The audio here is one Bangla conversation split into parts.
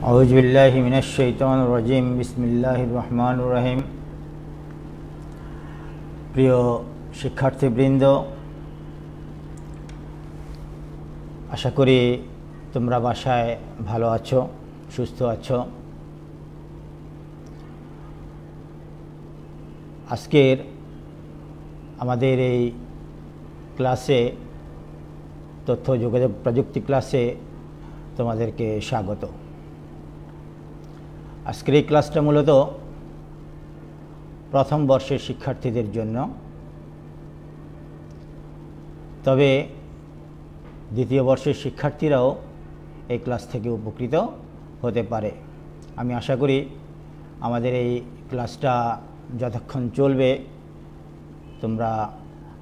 আউযুবিল্লাহি মিনাশ শাইতানির রাজিম। বিসমিল্লাহির রহমানির রহিম। প্রিয় শিক্ষার্থীবৃন্দ, আশা করি তোমরা বাসায় ভালো আছো, সুস্থ আছো। আজকের আমাদের এই ক্লাসে, তথ্য যোগাযোগ প্রযুক্তি ক্লাসে তোমাদেরকে স্বাগত। আজকের এই ক্লাসটা মূলত প্রথম বর্ষের শিক্ষার্থীদের জন্য, তবে দ্বিতীয় বর্ষের শিক্ষার্থীরাও এই ক্লাস থেকে উপকৃত হতে পারে। আমি আশা করি আমাদের এই ক্লাসটা যতক্ষণ চলবে তোমরা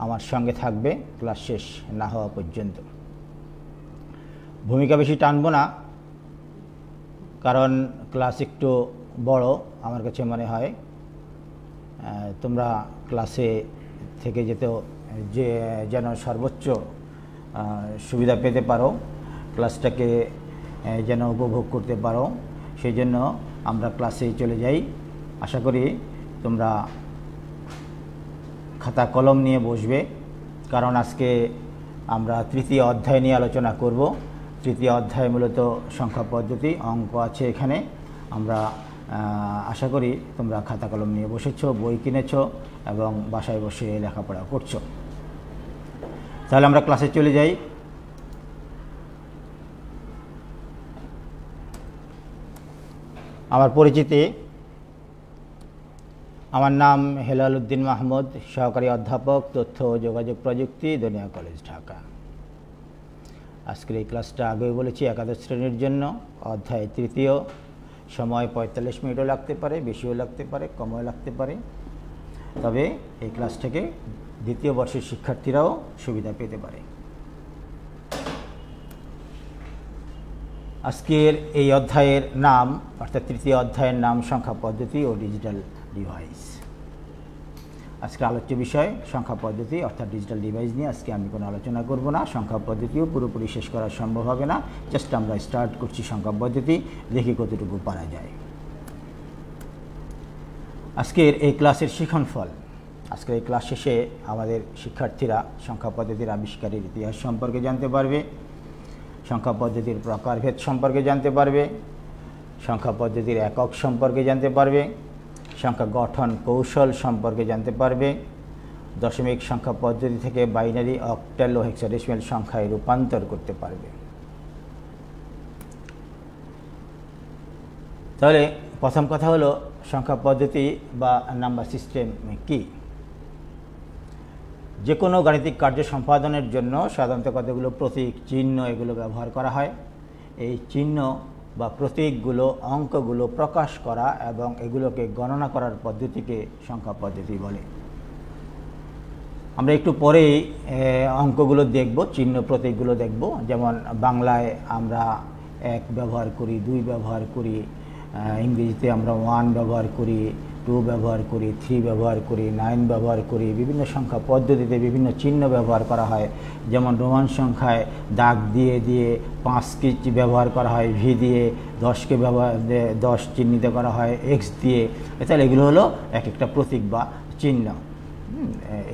আমার সঙ্গে থাকবে ক্লাস শেষ না হওয়া পর্যন্ত। ভূমিকা বেশি টানবো না, কারণ ক্লাস একটু বড় আমার কাছে মনে হয়। তোমরা ক্লাসে থেকে যেন সর্বোচ্চ সুবিধা পেতে পারো, ক্লাসটাকে যেন উপভোগ করতে পারো, সেই জন্য আমরা ক্লাসে চলে যাই। আশা করি তোমরা খাতা কলম নিয়ে বসবে, কারণ আজকে আমরা তৃতীয় অধ্যায় নিয়ে আলোচনা করব। তৃতীয় অধ্যায় মূলত সংখ্যা পদ্ধতি, অঙ্ক আছে এখানে। আমরা আশা করি তোমরা খাতা কলম নিয়ে বসেছো, বই কিনেছো এবং বাসায় বসে লেখাপড়া করছো। তাহলে আমরা ক্লাসে চলে যাই। আমার পরিচিতি, আমার নাম হেলাল উদ্দিন মাহমুদ, সহকারী অধ্যাপক, তথ্য ও যোগাযোগ প্রযুক্তি, দনিয়া কলেজ, ঢাকা। আজকের এই ক্লাসটা আগেই বলেছি একাদশ শ্রেণীর জন্য, অধ্যায় তৃতীয়। সময় 45 মিনিটও লাগতে পারে, বেশিও লাগতে পারে, কমও লাগতে পারে, তবে এই ক্লাস থেকে দ্বিতীয় বর্ষের শিক্ষার্থীরাও সুবিধা পেতে পারে। আজকের এই অধ্যায়ের নাম, অর্থাৎ তৃতীয় অধ্যায়ের নাম সংখ্যা পদ্ধতি ও ডিজিটাল ডিভাইস। আজকে আলোচ্য বিষয় সংখ্যা পদ্ধতি অর্থাৎ ডিজিটাল ডিভাইস নিয়ে আজকে আমি কোনো আলোচনা করব না। সংখ্যা পদ্ধতিও পুরোপুরি শেষ করা সম্ভব হবে না, জাস্ট আমরা স্টার্ট করছি সংখ্যা পদ্ধতি, দেখি কতটুকু পারা যায়। আজকের এই ক্লাসের শিক্ষণফল, আজকের এই ক্লাস শেষে আমাদের শিক্ষার্থীরা সংখ্যা পদ্ধতির আবিষ্কারের ইতিহাস সম্পর্কে জানতে পারবে, সংখ্যা পদ্ধতির প্রকারভেদ সম্পর্কে জানতে পারবে, সংখ্যা পদ্ধতির একক সম্পর্কে জানতে পারবে, সংখ্যা গঠন কৌশল সম্পর্কে জানতে পারবে, দশমিক সংখ্যা পদ্ধতি থেকে বাইনারি, অক্টাল ও হেক্সাডেসিমাল সংখ্যায় রূপান্তর করতে পারবে। তাহলে প্রথম কথা হলো সংখ্যা পদ্ধতি বা নাম্বার সিস্টেম কি। যে কোনো গাণিতিক কার্য সম্পাদনের জন্য সাধারণত কতগুলো প্রতীক, চিহ্ন এগুলো ব্যবহার করা হয়। এই চিহ্ন বা প্রতীকগুলো অঙ্কগুলো প্রকাশ করা এবং এগুলোকে গণনা করার পদ্ধতিকে সংখ্যা পদ্ধতি বলে। আমরা একটু পরেই অঙ্কগুলো দেখব, চিহ্ন প্রতীকগুলো দেখব। যেমন বাংলায় আমরা 1 ব্যবহার করি, 2 ব্যবহার করি, ইংরেজিতে আমরা 1 ব্যবহার করি, 2 ব্যবহার করি, 3 ব্যবহার করি, 9 ব্যবহার করি। বিভিন্ন সংখ্যা পদ্ধতিতে বিভিন্ন চিহ্ন ব্যবহার করা হয়। যেমন রোমান সংখ্যায় দাগ দিয়ে 5কে ব্যবহার করা হয়, ভি দিয়ে 10কে 10 চিহ্নিত করা হয়, এক্স দিয়ে। তাহলে এগুলো হলো এক একটা প্রতীক বা চিহ্ন।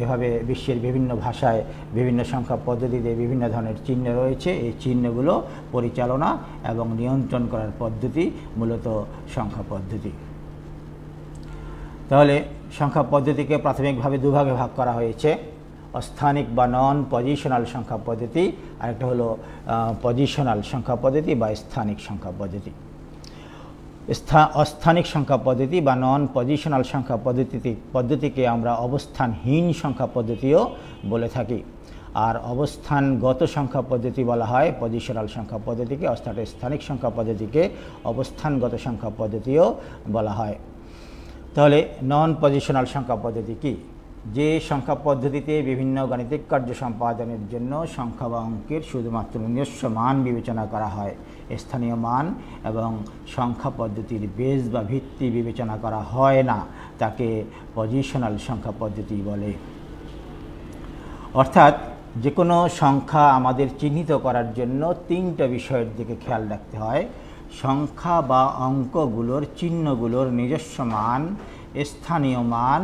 এভাবে বিশ্বের বিভিন্ন ভাষায় বিভিন্ন সংখ্যা পদ্ধতিতে বিভিন্ন ধরনের চিহ্ন রয়েছে। এই চিহ্নগুলো পরিচালনা এবং নিয়ন্ত্রণ করার পদ্ধতি মূলত সংখ্যা পদ্ধতি। তাহলে সংখ্যা পদ্ধতিকে প্রাথমিকভাবে দুভাগে ভাগ করা হয়েছে, অস্থানিক বা নন পজিশনাল সংখ্যা পদ্ধতি, আরেকটা হলো পজিশনাল সংখ্যা পদ্ধতি বা স্থানিক সংখ্যা পদ্ধতি। অস্থানিক সংখ্যা পদ্ধতি বা নন পজিশনাল সংখ্যা পদ্ধতিকে আমরা অবস্থানহীন সংখ্যা পদ্ধতিও বলে থাকি। আর অবস্থানগত সংখ্যা পদ্ধতি বলা হয় পজিশনাল সংখ্যা পদ্ধতিকে, অর্থাৎ স্থানিক সংখ্যা পদ্ধতিকে অবস্থানগত সংখ্যা পদ্ধতিও বলা হয়। তাহলে নন পজিশনাল সংখ্যা পদ্ধতি কি? যে সংখ্যা পদ্ধতিতে বিভিন্ন গাণিতিক কার্য সম্পাদনের জন্য সংখ্যা বা অঙ্কের শুধুমাত্র নিজস্ব মান বিবেচনা করা হয়, স্থানীয় মান এবং সংখ্যা পদ্ধতির বেস বা ভিত্তি বিবেচনা করা হয় না, তাকে পজিশনাল সংখ্যা পদ্ধতি বলে। অর্থাৎ যে কোনো সংখ্যা আমাদের চিহ্নিত করার জন্য 3টা বিষয়ের দিকে খেয়াল রাখতে হয়। সংখ্যা বা অঙ্কগুলোর চিহ্নগুলোর নিজস্ব মান, স্থানীয় মান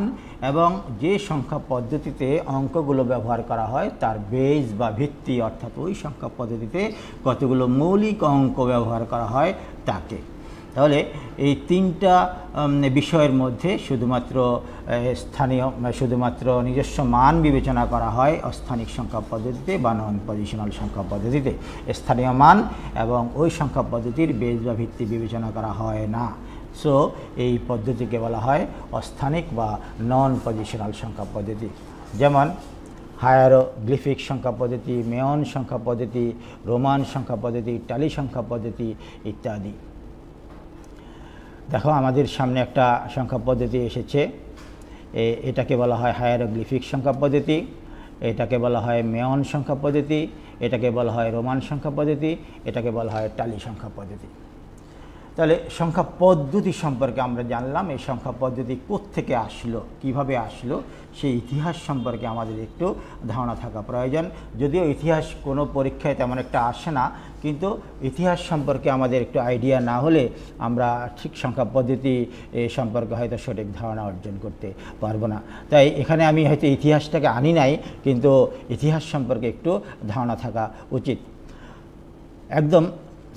এবং যে সংখ্যা পদ্ধতিতে অঙ্কগুলো ব্যবহার করা হয় তার বেস বা ভিত্তি, অর্থাৎ ওই সংখ্যা পদ্ধতিতে কতগুলো মৌলিক অঙ্ক ব্যবহার করা হয় তাকে। তাহলে এই তিনটা বিষয়ের মধ্যে শুধুমাত্র নিজস্ব মান বিবেচনা করা হয় অস্থানিক সংখ্যা পদ্ধতিতে বা নন পজিশনাল সংখ্যা পদ্ধতিতে। স্থানীয় মান এবং ওই সংখ্যা পদ্ধতির বেস বা ভিত্তি বিবেচনা করা হয় না। সো এই পদ্ধতিকে বলা হয় অস্থানিক বা নন পজিশনাল সংখ্যা পদ্ধতি। যেমন হায়ারোগ্লিফিক সংখ্যা পদ্ধতি, মেয়ন সংখ্যা পদ্ধতি, রোমান সংখ্যা পদ্ধতি, টালি সংখ্যা পদ্ধতি ইত্যাদি। দেখো আমাদের সামনে একটা সংখ্যা পদ্ধতি এসেছে, এটাকে বলা হয় হায়ারোগ্লিফিক সংখ্যা পদ্ধতি, এটাকে বলা হয় মেয়ন সংখ্যা পদ্ধতি, এটাকে বলা হয় রোমান সংখ্যা পদ্ধতি, এটাকে বলা হয় টালি সংখ্যা পদ্ধতি। তাহলে সংখ্যা পদ্ধতি সম্পর্কে আমরা জানলাম। এই সংখ্যা পদ্ধতি কোত্থেকে আসলো, কিভাবে আসলো, সেই ইতিহাস সম্পর্কে আমাদের একটু ধারণা থাকা প্রয়োজন। যদিও ইতিহাস কোনো পরীক্ষায় তেমন একটা আসে না, কিন্তু ইতিহাস সম্পর্কে আমাদের একটু আইডিয়া না হলে আমরা ঠিক সংখ্যা পদ্ধতি সম্পর্কে হয়তো সঠিক ধারণা অর্জন করতে পারবো না। তাই এখানে আমি হয়তো ইতিহাসটাকে আনি নাই, কিন্তু ইতিহাস সম্পর্কে একটু ধারণা থাকা উচিত। একদম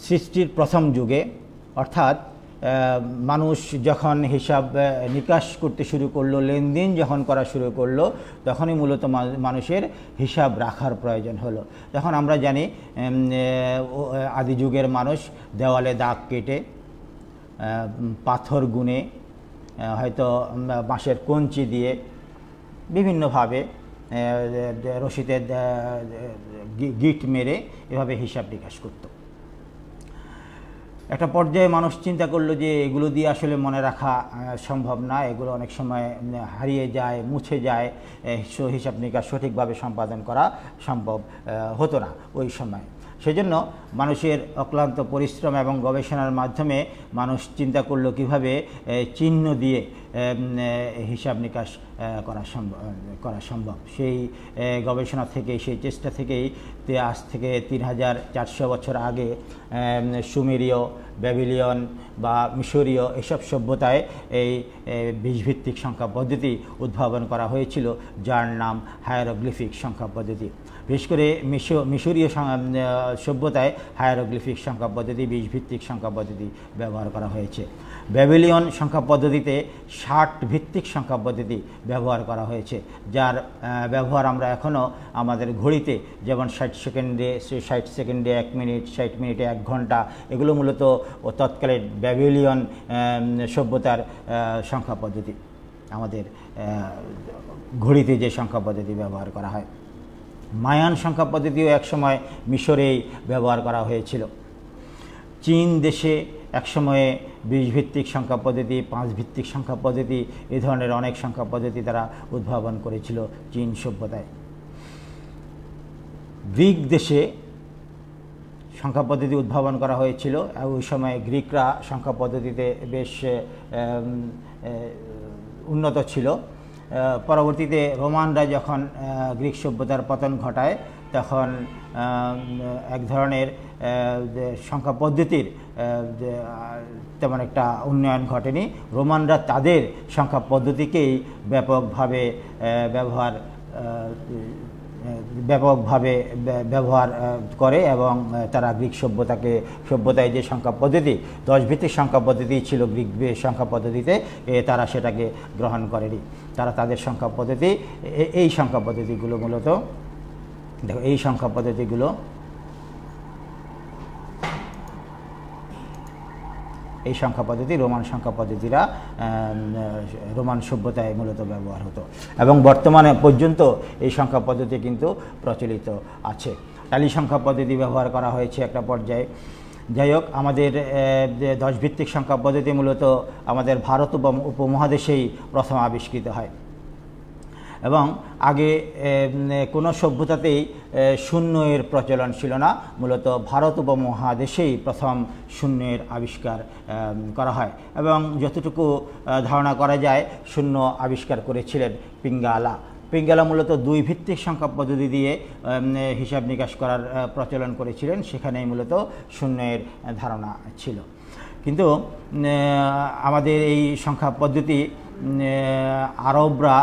সৃষ্টির প্রথম যুগে, অর্থাৎ মানুষ যখন হিসাব নিকাশ করতে শুরু করলো, লেনদেন যখন করা শুরু করলো, তখনই মূলত মানুষের হিসাব রাখার প্রয়োজন হলো। তখন আমরা জানি আদি যুগের মানুষ দেওয়ালে দাগ কেটে, পাথর গুনে, হয়তো বাঁশের কঞ্চি দিয়ে বিভিন্নভাবে রশিতে গিট মেরে এভাবে হিসাব নিকাশ করত। একটা পর্যায়ে মানুষ চিন্তা করলো যে এগুলো দিয়ে আসলে মনে রাখা সম্ভব না, এগুলো অনেক সময় হারিয়ে যায়, মুছে যায়, হিসাব নিকাশ সঠিকভাবে সম্পাদন করা সম্ভব হতো না ওই সময়। সেজন্য মানুষের অক্লান্ত পরিশ্রম এবং গবেষণার মাধ্যমে মানুষ চিন্তা করলো কিভাবে চিহ্ন দিয়ে হিসাব নিকাশ করা সম্ভব। সেই গবেষণা থেকে, সেই চেষ্টা থেকেই আজ থেকে 3400 বছর আগে সুমেরীয়, ব্যাবিলিয়ন বা মিশরীয় এসব সভ্যতায় এই বীজভিত্তিক সংখ্যা পদ্ধতি উদ্ভাবন করা হয়েছিল, যার নাম হায়ারোগ্লিফিক সংখ্যা পদ্ধতি। বিশেষ করে মিশরীয় সভ্যতায় হায়ারোগ্লিফিক সংখ্যা পদ্ধতি, বীজভিত্তিক সংখ্যা পদ্ধতি ব্যবহার করা হয়েছে। ব্যাবিলিয়ন সংখ্যা পদ্ধতিতে 60 ভিত্তিক সংখ্যা পদ্ধতি ব্যবহার করা হয়েছে, যার ব্যবহার আমরা এখনও আমাদের ঘড়িতে, যেমন 60 সেকেন্ডে 1 মিনিট, 60 মিনিটে 1 ঘন্টা, এগুলো মূলত তৎকালীন ব্যাবিলিয়ন সভ্যতার সংখ্যা পদ্ধতি। আমাদের ঘড়িতে যে সংখ্যা পদ্ধতি ব্যবহার করা হয়, মায়ান সংখ্যা পদ্ধতিও একসময় মিশরেই ব্যবহার করা হয়েছিল। চীন দেশে একসময়ে 20 ভিত্তিক সংখ্যা পদ্ধতি, 5 ভিত্তিক সংখ্যা পদ্ধতি, এই ধরনের অনেক সংখ্যা পদ্ধতি তারা উদ্ভাবন করেছিল চীন সভ্যতায়। গ্রিক দেশে সংখ্যা পদ্ধতি উদ্ভাবন করা হয়েছিল। ওই সময় গ্রিকরা সংখ্যা পদ্ধতিতে বেশ উন্নত ছিল। পরবর্তীতে রোমানরা যখন গ্রিক সভ্যতার পতন ঘটায়, তখন এক ধরনের সংখ্যা পদ্ধতির তেমন একটা উন্নয়ন ঘটেনি। রোমানরা তাদের সংখ্যা পদ্ধতিকেই ব্যাপকভাবে ব্যবহার করে এবং তারা গ্রিক সভ্যতায় যে সংখ্যা পদ্ধতি 10 ভিত্তিক সংখ্যা পদ্ধতি ছিল গ্রিক সংখ্যা পদ্ধতিতে, তারা সেটাকে গ্রহণ করেনি। তারা তাদের সংখ্যা পদ্ধতি, এই সংখ্যা পদ্ধতিগুলো মূলত, দেখো এই সংখ্যা পদ্ধতিগুলো, এই সংখ্যা পদ্ধতি রোমান সংখ্যা পদ্ধতিরা রোমান সভ্যতায় মূলত ব্যবহার হতো এবং বর্তমানে পর্যন্ত এই সংখ্যা পদ্ধতি কিন্তু প্রচলিত আছে। টালি সংখ্যা পদ্ধতি ব্যবহার করা হয়েছে একটা পর্যায়ে। যাই হোক, আমাদের 10 ভিত্তিক সংখ্যা পদ্ধতি মূলত আমাদের ভারত উপমহাদেশেই প্রথম আবিষ্কৃত হয় এবং আগে কোনো সভ্যতাতেই শূন্যের প্রচলন ছিল না। মূলত ভারত উপমহাদেশেই প্রথম শূন্যের আবিষ্কার করা হয় এবং যতটুকু ধারণা করা যায় শূন্য আবিষ্কার করেছিলেন পিঙ্গালা মূলত 2 ভিত্তিক সংখ্যা পদ্ধতি দিয়ে হিসাব নিকাশ করার প্রচলন করেছিলেন, সেখানেই মূলত শূন্যের ধারণা ছিল। কিন্তু আমাদের এই সংখ্যা পদ্ধতি আরবরা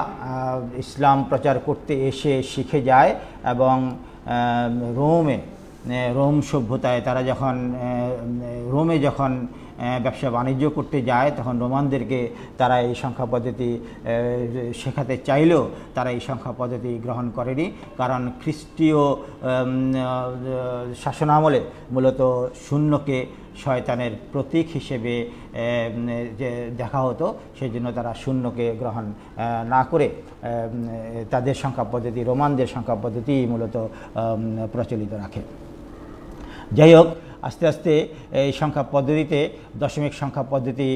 ইসলাম প্রচার করতে এসে শিখে যায় এবং রোম সভ্যতায় তারা যখন রোমে যখন ব্যবসা বাণিজ্য করতে যায় তখন রোমানদেরকে তারা এই সংখ্যা পদ্ধতি শেখাতে চাইলেও তারা এই সংখ্যা পদ্ধতি গ্রহণ করেনি, কারণ খ্রিস্টীয় শাসনামলে মূলত শূন্যকে শয়তানের প্রতীক হিসেবে দেখা হতো, সেই জন্য তারা শূন্যকে গ্রহণ না করে তাদের সংখ্যা পদ্ধতি, রোমানদের সংখ্যা পদ্ধতি মূলত প্রচলিত রাখে। যাই হোক, আস্তে আস্তে এই সংখ্যা পদ্ধতিতে দশমিক সংখ্যা পদ্ধতি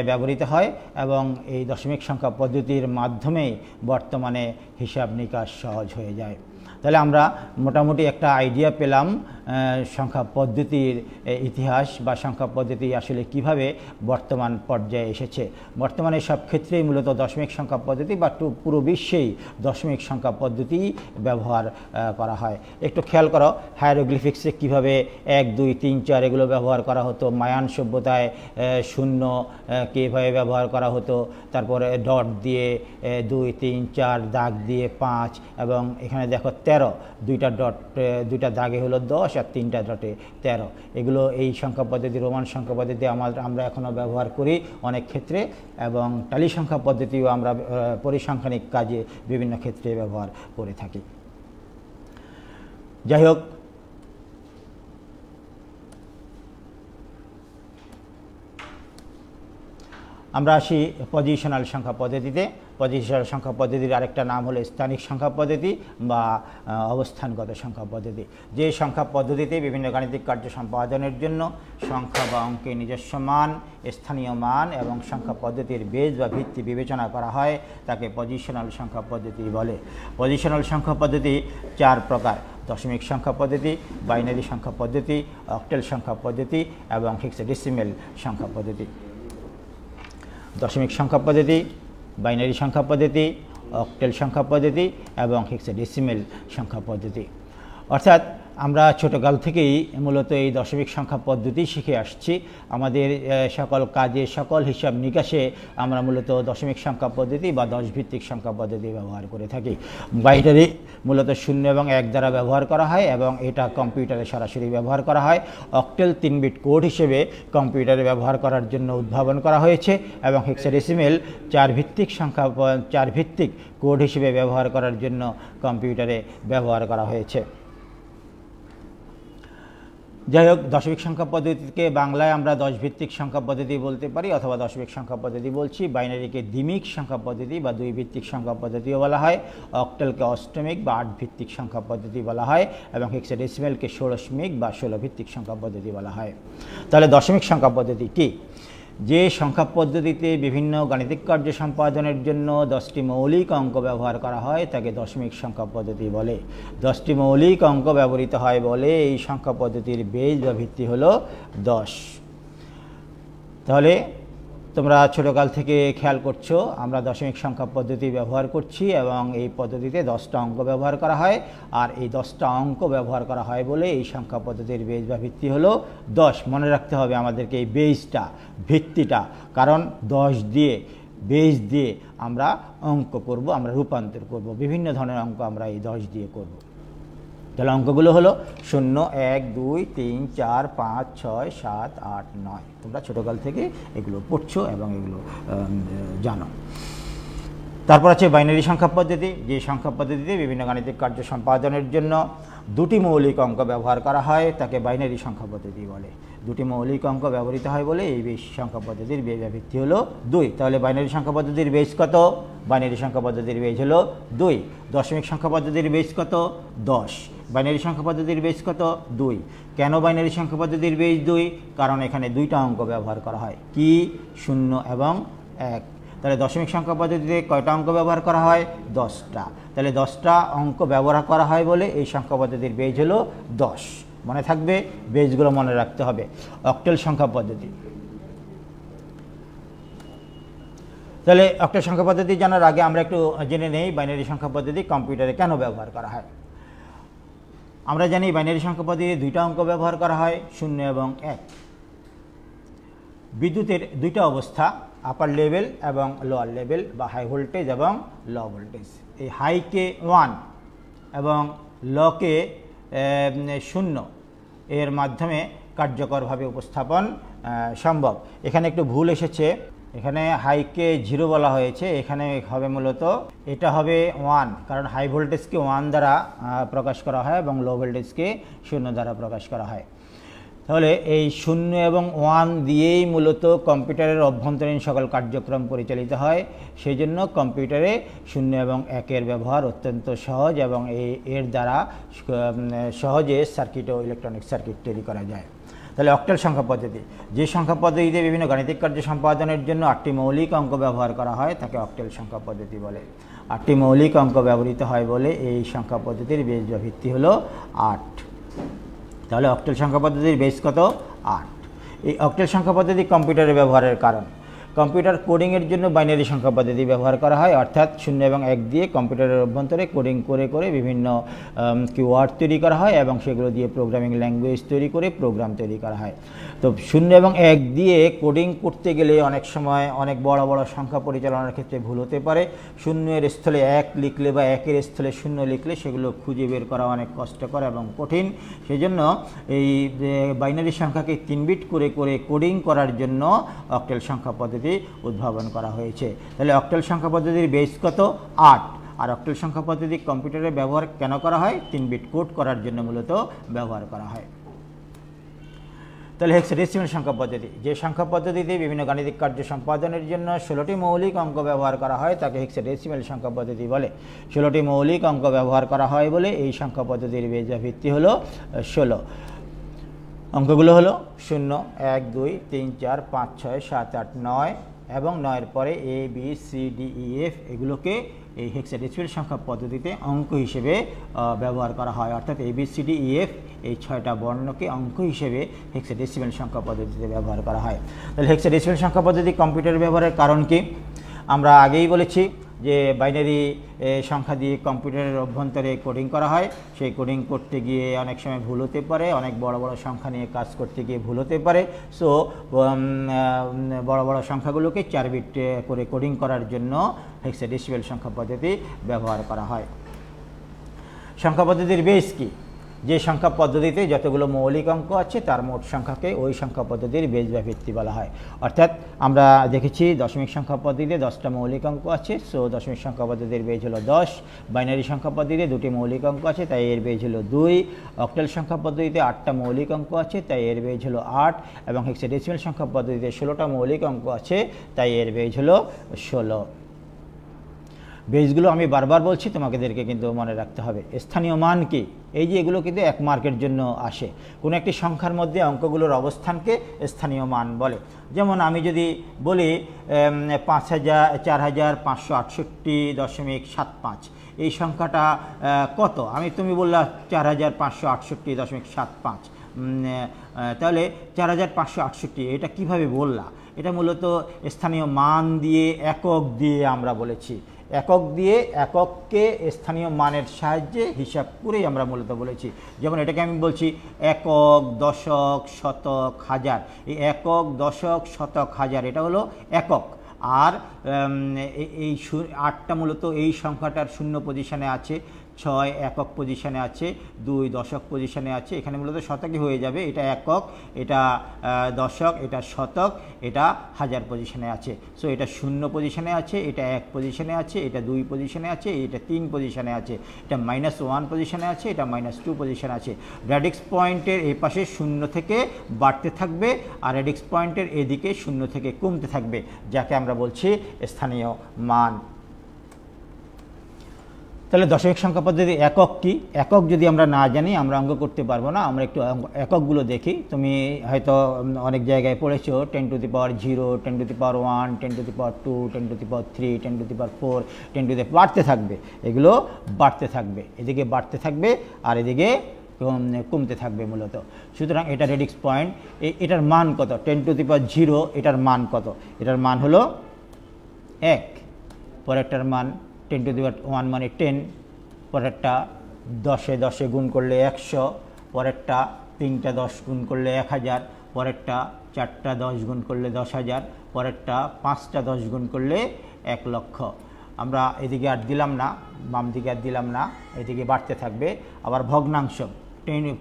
ব্যবহৃত হয় এবং এই দশমিক সংখ্যা পদ্ধতির মাধ্যমেই বর্তমানে হিসাব নিকাশ সহজ হয়ে যায়। তাহলে আমরা মোটামুটি একটা আইডিয়া পেলাম সংখ্যা পদ্ধতির ইতিহাস বা সংখ্যা পদ্ধতি আসলে কিভাবে বর্তমান পর্যায়ে এসেছে। বর্তমানে সব ক্ষেত্রেই মূলত দশমিক সংখ্যা পদ্ধতি বা পুরো বিশ্বেই দশমিক সংখ্যা পদ্ধতি ব্যবহার করা হয়। একটু খেয়াল করো হায়ারোগ্লিফিক্সে কীভাবে 1 2 3 4 এগুলো ব্যবহার করা হতো, মায়ান সভ্যতায় শূন্য কীভাবে ব্যবহার করা হতো, তারপরে ডট দিয়ে 2 3 4 দাগ দিয়ে 5 এবং এখানে দেখো 13, দুইটা দাগে হলো 10 আর 3টা ডটে 13। এগুলো এই সংখ্যা পদ্ধতি, রোমান সংখ্যা পদ্ধতি আমরা এখনও ব্যবহার করি অনেক ক্ষেত্রে, এবং টালি সংখ্যা পদ্ধতিও আমরা পরিসংখ্যানিক কাজে বিভিন্ন ক্ষেত্রে ব্যবহার করে থাকি। যাই হোক, আমরা আসি পজিশনাল সংখ্যা পদ্ধতিতে। পজিশনাল সংখ্যা পদ্ধতির আরেকটা নাম হলো স্থানিক সংখ্যা পদ্ধতি বা অবস্থানগত সংখ্যা পদ্ধতি। যে সংখ্যা পদ্ধতিতে বিভিন্ন গাণিতিক কার্য সম্পাদনের জন্য সংখ্যা বা অঙ্কের নিজস্ব মান, স্থানীয় মান এবং সংখ্যা পদ্ধতির বেজ বা ভিত্তি বিবেচনা করা হয় তাকে পজিশনাল সংখ্যা পদ্ধতি বলে। পজিশনাল সংখ্যা পদ্ধতি 4 প্রকার: দশমিক সংখ্যা পদ্ধতি, বাইনারি সংখ্যা পদ্ধতি, অক্টেল সংখ্যা পদ্ধতি এবং হেক্সাডেসিমেল সংখ্যা পদ্ধতি। দশমিক সংখ্যা পদ্ধতি, বাইনারি সংখ্যা পদ্ধতি, অক্টেল সংখ্যা পদ্ধতি এবং হেক্সাডেসিমেল সংখ্যা পদ্ধতি। অর্থাৎ আমরা ছোটকাল থেকেই মূলত এই দশমিক সংখ্যা পদ্ধতি শিখে আসছি। আমাদের সকল কাজে, সকল হিসাব নিকাশে আমরা মূলত দশমিক সংখ্যা পদ্ধতি বা 10 ভিত্তিক সংখ্যা পদ্ধতি ব্যবহার করে থাকি। বাইনারি মূলত 0 এবং 1 দ্বারা ব্যবহার করা হয় এবং এটা কম্পিউটারে সরাসরি ব্যবহার করা হয়। অক্টেল 3 বিট কোড হিসেবে কম্পিউটারে ব্যবহার করার জন্য উদ্ভাবন করা হয়েছে এবং হেক্সাডেসিমেল 4 ভিত্তিক কোড হিসেবে ব্যবহার করার জন্য কম্পিউটারে ব্যবহার করা হয়েছে। যাই হোক, দশমিক সংখ্যা পদ্ধতিকে বাংলায় আমরা 10 ভিত্তিক সংখ্যা পদ্ধতি বলতে পারি অথবা দশমিক সংখ্যা পদ্ধতি বলছি। বাইনারিকে দ্বিমিক সংখ্যা পদ্ধতি বা 2 ভিত্তিক সংখ্যা পদ্ধতিও বলা হয়। অক্টেলকে অষ্টমিক বা 8 ভিত্তিক সংখ্যা পদ্ধতি বলা হয় এবং হেক্সাডেসিমেলকে ষোড়শমিক বা 16 ভিত্তিক সংখ্যা পদ্ধতি বলা হয়। তাহলে দশমিক সংখ্যা পদ্ধতি কি? যে সংখ্যা পদ্ধতিতে বিভিন্ন গাণিতিক কার্য সম্পাদনের জন্য 10টি মৌলিক অঙ্ক ব্যবহার করা হয় তাকে দশমিক সংখ্যা পদ্ধতি বলে। 10টি মৌলিক অঙ্ক ব্যবহৃত হয় বলে এই সংখ্যা পদ্ধতির বেজ বা ভিত্তি হলো 10। তাহলে তোমরা ছোটকাল থেকে খেয়াল করছো আমরা দশমিক সংখ্যা পদ্ধতি ব্যবহার করছি এবং এই পদ্ধতিতে 10টা অঙ্ক ব্যবহার করা হয়, আর এই 10টা অঙ্ক ব্যবহার করা হয় বলে এই সংখ্যা পদ্ধতির বেজ বা ভিত্তি হলো 10। মনে রাখতে হবে আমাদেরকে এই বেজটা, ভিত্তিটা, কারণ 10 দিয়ে, বেজ দিয়ে আমরা অঙ্ক করব, আমরা রূপান্তর করব, বিভিন্ন ধরনের অঙ্ক আমরা এই 10 দিয়ে করব। তাহলে অঙ্কগুলো হলো 0 1 2 3 4 5 6 7 8 9। তোমরা ছোটকাল থেকে এগুলো পড়ছো এবং এগুলো জানো। তারপর আছে বাইনারি সংখ্যা পদ্ধতি। যে সংখ্যা পদ্ধতিতে বিভিন্ন গাণিতিক কার্য সম্পাদনের জন্য 2টি মৌলিক অঙ্ক ব্যবহার করা হয় তাকে বাইনারি সংখ্যা পদ্ধতি বলে। 2টি মৌলিক অঙ্ক ব্যবহৃত হয় বলে এই সংখ্যা পদ্ধতির বেজ বা ভিত্তি হলো 2। তাহলে বাইনারি সংখ্যা পদ্ধতির বেজ কত? বাইনারি সংখ্যা পদ্ধতির বেজ হলো 2। দশমিক সংখ্যা পদ্ধতির বেজ কত? 10। বাইনারি সংখ্যা পদ্ধতির বেজ কত? 2। কেন বাইনারি সংখ্যা পদ্ধতির বেজ 2? কারণ এখানে 2টা অঙ্ক ব্যবহার করা হয়, কি? 0 এবং 1। তাহলে দশমিক সংখ্যা পদ্ধতিতে কয়টা অঙ্ক ব্যবহার করা হয়? 10টা। তাহলে 10টা অঙ্ক ব্যবহার করা হয় বলে এই সংখ্যা পদ্ধতির বেজ হলো 10। মনে থাকবে, বেজগুলো মনে রাখতে হবে। অক্টেল সংখ্যা পদ্ধতি। তাহলে অক্টেল সংখ্যা পদ্ধতি জানার আগে আমরা একটু জেনে নেই বাইনারি সংখ্যা পদ্ধতি কম্পিউটারে কেন ব্যবহার করা হয়। আমরা জানি বাইনারি সংখ্যা পদ্ধতিতে 2টা অঙ্ক ব্যবহার করা হয়, 0 এবং 1। বিদ্যুতের দুইটা অবস্থা, আপার লেভেল এবং লোয়ার লেভেল বা হাই ভোল্টেজ এবং লো ভোল্টেজ। এই হাইকে 1 এবং লকে 0 এর মাধ্যমে কার্যকরভাবে উপস্থাপন সম্ভব। এখানে একটু ভুল এসেছে, এখানে হাইকে 0 বলা হয়েছে, এখানে হবে মূলত এটা হবে 1, কারণ হাই ভোল্টেজকে 1 দ্বারা প্রকাশ করা হয় এবং লো ভোল্টেজকে 0 দ্বারা প্রকাশ করা হয়। তাহলে এই 0 এবং 1 দিয়েই মূলত কম্পিউটারের অভ্যন্তরীণ সকল কার্যক্রম পরিচালিত হয়। সেই জন্য কম্পিউটারে 0 এবং 1-এর ব্যবহার অত্যন্ত সহজ এবং এর দ্বারা সহজে সার্কিট ও ইলেকট্রনিক সার্কিট তৈরি করা যায়। তাহলে অক্টাল সংখ্যা পদ্ধতি, যে সংখ্যা পদ্ধতিতে বিভিন্ন গাণিতিক কার্য সম্পাদনের জন্য 8টি মৌলিক অঙ্ক ব্যবহার করা হয় তাকে অক্টাল সংখ্যা পদ্ধতি বলে। 8টি মৌলিক অঙ্ক ব্যবহৃত হয় বলে এই সংখ্যা পদ্ধতির বেস বা ভিত্তি হলো 8। তাহলে অক্টাল সংখ্যা পদ্ধতির বেস কত? 8। এই অক্টাল সংখ্যা পদ্ধতি কম্পিউটারে ব্যবহারের কারণ, কম্পিউটার কোডিংয়ের জন্য বাইনারি সংখ্যা পদ্ধতি ব্যবহার করা হয়, অর্থাৎ 0 এবং 1 দিয়ে কম্পিউটারের অভ্যন্তরে কোডিং করে করে বিভিন্ন কিওয়ার্ড তৈরি করা হয় এবং সেগুলো দিয়ে প্রোগ্রামিং ল্যাঙ্গুয়েজ তৈরি করে প্রোগ্রাম তৈরি করা হয়। তো 0 এবং 1 দিয়ে কোডিং করতে গেলে অনেক সময় অনেক বড় বড় সংখ্যা পরিচালনার ক্ষেত্রে ভুল হতে পারে। 0-এর স্থলে 1 লিখলে বা 1-এর স্থলে 0 লিখলে সেগুলো খুঁজে বের করা অনেক কষ্টকর এবং কঠিন। সেজন্য এই বাইনারি সংখ্যাকে 3 বিট করে করে কোডিং করার জন্য অক্টাল সংখ্যা পদ্ধতি উদ্ভাবন করা হয়েছে। তাহলে অক্টাল সংখ্যা পদ্ধতির বেস কত? 8। আর অক্টাল সংখ্যা পদ্ধতি কম্পিউটারে ব্যবহার কেন করা হয়? 3 বিট কোড করার জন্য মূলত ব্যবহার করা হয়। তাহলে হেক্সাডেসিমাল সংখ্যা পদ্ধতি, যে সংখ্যা পদ্ধতিতে বিভিন্ন গাণিতিক কার্য সম্পাদনের জন্য 16টি মৌলিক অঙ্ক ব্যবহার করা হয় তাকে হেক্সাডেসিমাল সংখ্যা পদ্ধতি বলে। 16টি মৌলিক অঙ্ক ব্যবহার করা হয় বলে এই সংখ্যা পদ্ধতির বেস বা ভিত্তি হলো 16। অঙ্কগুলো হলো 0, 1, 2, 3, 4, 5, 6, 7, 8, 9 এবং 9-এর পরে A, B, C, D, E, F এগুলোকে এই হেক্সাডেসিমাল সংখ্যা পদ্ধতিতে অঙ্ক হিসেবে ব্যবহার করা হয়, অর্থাৎ A, B, C, D, E, F এই 6টা বর্ণকে অঙ্ক হিসেবে হেক্সাডেসিমাল সংখ্যা পদ্ধতিতে ব্যবহার করা হয়। তাহলে হেক্সাডেসিমাল সংখ্যা পদ্ধতি কম্পিউটার ব্যবহারের কারণ কি? আমরা আগেই বলেছি যে বাইনারি সংখ্যা দিয়ে কম্পিউটারের অভ্যন্তরে কোডিং করা হয়, সেই কোডিং করতে গিয়ে অনেক সময় ভুল হতে পারে, অনেক বড় বড় সংখ্যা নিয়ে কাজ করতে গিয়ে ভুল হতে পারে। সো বড় বড় সংখ্যাগুলোকে 4 বিট করে কোডিং করার জন্য হেক্সাডেসিমাল সংখ্যা পদ্ধতি ব্যবহার করা হয়। সংখ্যা পদ্ধতির বেস কি? যে সংখ্যা পদ্ধতিতে যতগুলো মৌলিক অঙ্ক আছে তার মোট সংখ্যাকে ওই সংখ্যা পদ্ধতির বেস বা ভিত্তি বলা হয়। অর্থাৎ আমরা দেখেছি দশমিক সংখ্যা পদ্ধতিতে 10টা মৌলিক অঙ্ক আছে, সো দশমিক সংখ্যা পদ্ধতির বেস হলো 10। বাইনারি সংখ্যা পদ্ধতিতে 2টি মৌলিক অঙ্ক আছে, তাই এর বেস হলো 2। অক্টাল সংখ্যা পদ্ধতিতে 8টা মৌলিক অঙ্ক আছে, তাই এর বেস হলো 8 এবং হেক্সাডেসিমাল সংখ্যা পদ্ধতিতে 16টা মৌলিক অঙ্ক আছে, তাই এর বেস হলো 16। বেসগুলো আমি বারবার বলছি, তোমাদেরকে কিন্তু মনে রাখতে হবে। স্থানীয় মান কি? এই যে এগুলো কিন্তু 1 মার্কের জন্য আসে। কোনো একটি সংখ্যার মধ্যে অঙ্কগুলোর অবস্থানকে স্থানীয় মান বলে। যেমন আমি যদি বলি 4568.75 এই সংখ্যাটা কত? তুমি বললা 4568.75, তাহলে 4568 এটা কিভাবে বললা? এটা মূলত স্থানীয় মান দিয়ে একক দিয়ে আমরা বলেছি। একক দিয়ে একককে স্থানীয় মানের সাহায্যে হিসাব করেই আমরা মূলত বলেছি। যেমন এটাকে আমি বলছি একক, দশক, শতক, হাজার। এই একক, দশক, শতক, হাজার এটা হলো একক। আর এই 8টা মূলত এই সংখ্যাটার 0 পজিশনে আছে, 6 একক পজিশনে আছে, 2 দশক পজিশনে আছে। এখানে মূলত শতকই হয়ে যাবে। এটা একক, এটা দশক, এটা শতক, এটা হাজার পজিশনে আছে। সো এটা 0 পজিশনে আছে, এটা 1 পজিশনে আছে, এটা 2 পজিশনে আছে, এটা 3 পজিশনে আছে, এটা -1 পজিশনে আছে, এটা -2 পজিশনে আছে। রেডিক্স পয়েন্টের এই পাশে 0 থেকে বাড়তে থাকবে আর রেডিক্স পয়েন্টের এদিকে 0 থেকে কমতে থাকবে, যাকে আমরা বলছি স্থানীয় মান। তাহলে দশমিক সংখ্যা পদ্ধতি একক কি? একক যদি আমরা না জানি আমরা অঙ্ক করতে পারবো না। আমরা একটু এককগুলো দেখি। তুমি হয়তো অনেক জায়গায় পড়েছো 10 to the power 0, 10 to the power 1, 10 to the power 2, 10 to the power 3, 10 to the power 4, 10 to the বাড়তে থাকবে। এগুলো বাড়তে থাকবে, এদিকে বাড়তে থাকবে আর এদিকে কমতে থাকবে মূলত। সুতরাং এটা রেডিক্স পয়েন্ট। এটার মান কত? 10 to the power 0 এটার মান কত? এটার মান হলো 1। পরেরটার মান 10 to the power 1 মানে 10, পরেরটা 10 গুণ করলে 100, পরেরটা 3টা 10 গুণ করলে 1000, পরেরটা 4টা 10 গুণ করলে 10,000, পরেরটা 5টা 10 গুণ করলে 1 লক্ষ। আমরা এদিকে আর দিলাম না, বাম দিকে আর দিলাম না, এদিকে বাড়তে থাকবে। আবার ভগ্নাংশ,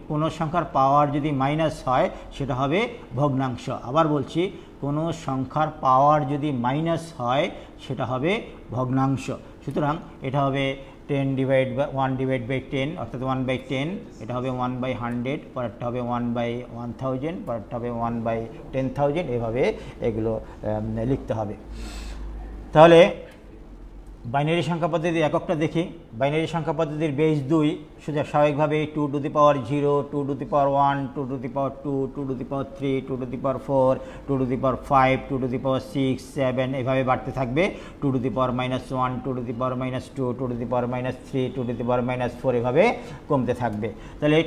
কোনো সংখ্যার পাওয়ার যদি মাইনাস হয় সেটা হবে ভগ্নাংশ। আবার বলছি, কোনো সংখ্যার পাওয়ার যদি মাইনাস হয় সেটা হবে ভগ্নাংশ। সুতরাং এটা হবে 1/10 অর্থাৎ 1/10, এটা হবে 1/100, পরেরটা হবে 1/1000, পরেরটা হবে 1/10,000, এভাবে এগুলো লিখতে হবে। তাহলে বাইনারি সংখ্যা পদ্ধতির এককটা দেখি। বাইনারি সংখ্যা পদ্ধতির বেস 2, সুতরাং স্বাভাবিকভাবে 2 to the power 0, 2 to the power 1, 2 to the power 2, 2 to the power 3, 2 to the power 4, 2 to the power 5, 2 to the power 6, 7, এভাবে বাড়তে থাকবে। 2 to the power -1, 2 to the power -2, 2 to the power -3, 2 to the power -4, এভাবে কমতে থাকবে। তাহলে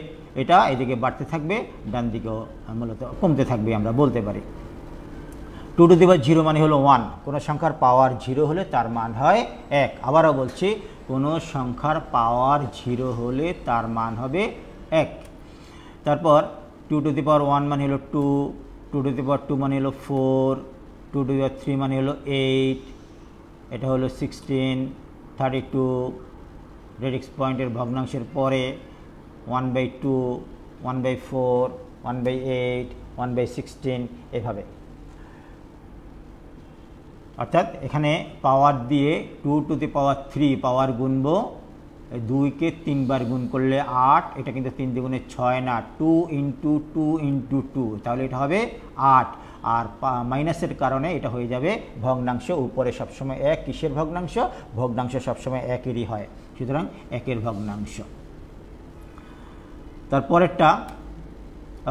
এটা এদিকে বাড়তে থাকবে, ডান দিকেও মূলত কমতে থাকবে আমরা বলতে পারি। 2 টু দি পাওয়ার 0 মানে হলো 1, কোনো সংখ্যার পাওয়ার 0 হলে তার মান হয় 1। আবারও বলছি, কোনো সংখ্যার পাওয়ার 0 হলে তার মান হবে 1। তারপর 2 টু দি পাওয়ার 1 মানে হলো 2, 2 টু দি পাওয়ার 2 মানে হলো 4, 2 টু দি পাওয়ার 3 মানে হলো 8, এটা হলো 16, 32, রেডিক্স পয়েন্টের ভগ্নাংশের পরে 1/2, 1/4, 1/8, 1/16, এভাবে। অর্থাৎ এখানে পাওয়ার দিয়ে 2 টু দি পাওয়ার 3 পাওয়ার গুনবো, 2কে 3 বার গুণ করলে 8, এটা কিন্তু 3 দ্বিগুণে 6 না, 2 ইন্টু 2 ইন্টু 2, তাহলে এটা হবে 8। আর মাইনাসের কারণে এটা হয়ে যাবে ভগ্নাংশ। উপরে সবসময় 1, কিসের ভগ্নাংশ? ভগ্নাংশ সবসময় 1-এরই হয়, সুতরাং 1-এর ভগ্নাংশ। তারপরেরটা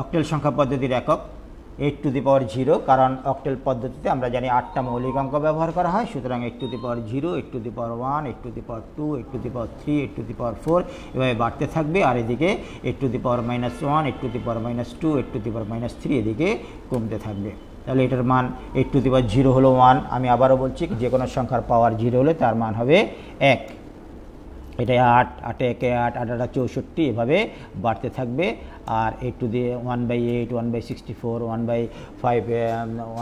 অক্টেল সংখ্যা পদ্ধতির একক 8 টু দি পাওয়ার 0, কারণ অক্টেল পদ্ধতিতে আমরা জানি 8টা মৌলিক অঙ্ক ব্যবহার করা হয়, সুতরাং 8 to the power 0, 8 to the power 1, 8 to the power 2, 8 to the power 3, 8 to the power 4, এভাবে বাড়তে থাকবে। আর এদিকে 8 to the power -1, 8 to the power -2, 8 to the power -3, এদিকে কমতে থাকবে। তাহলে এটার মান 8 টু দি পাওয়ার 0 হলো 1। আমি আবারও বলছি, যে কোনো সংখ্যার পাওয়ার 0 হলে তার মান হবে 1। এটা 8, 8 একে 8, 8 8 64, এভাবে বাড়তে থাকবে। আর 8 টু দি 1/8, 1/64, 1/5,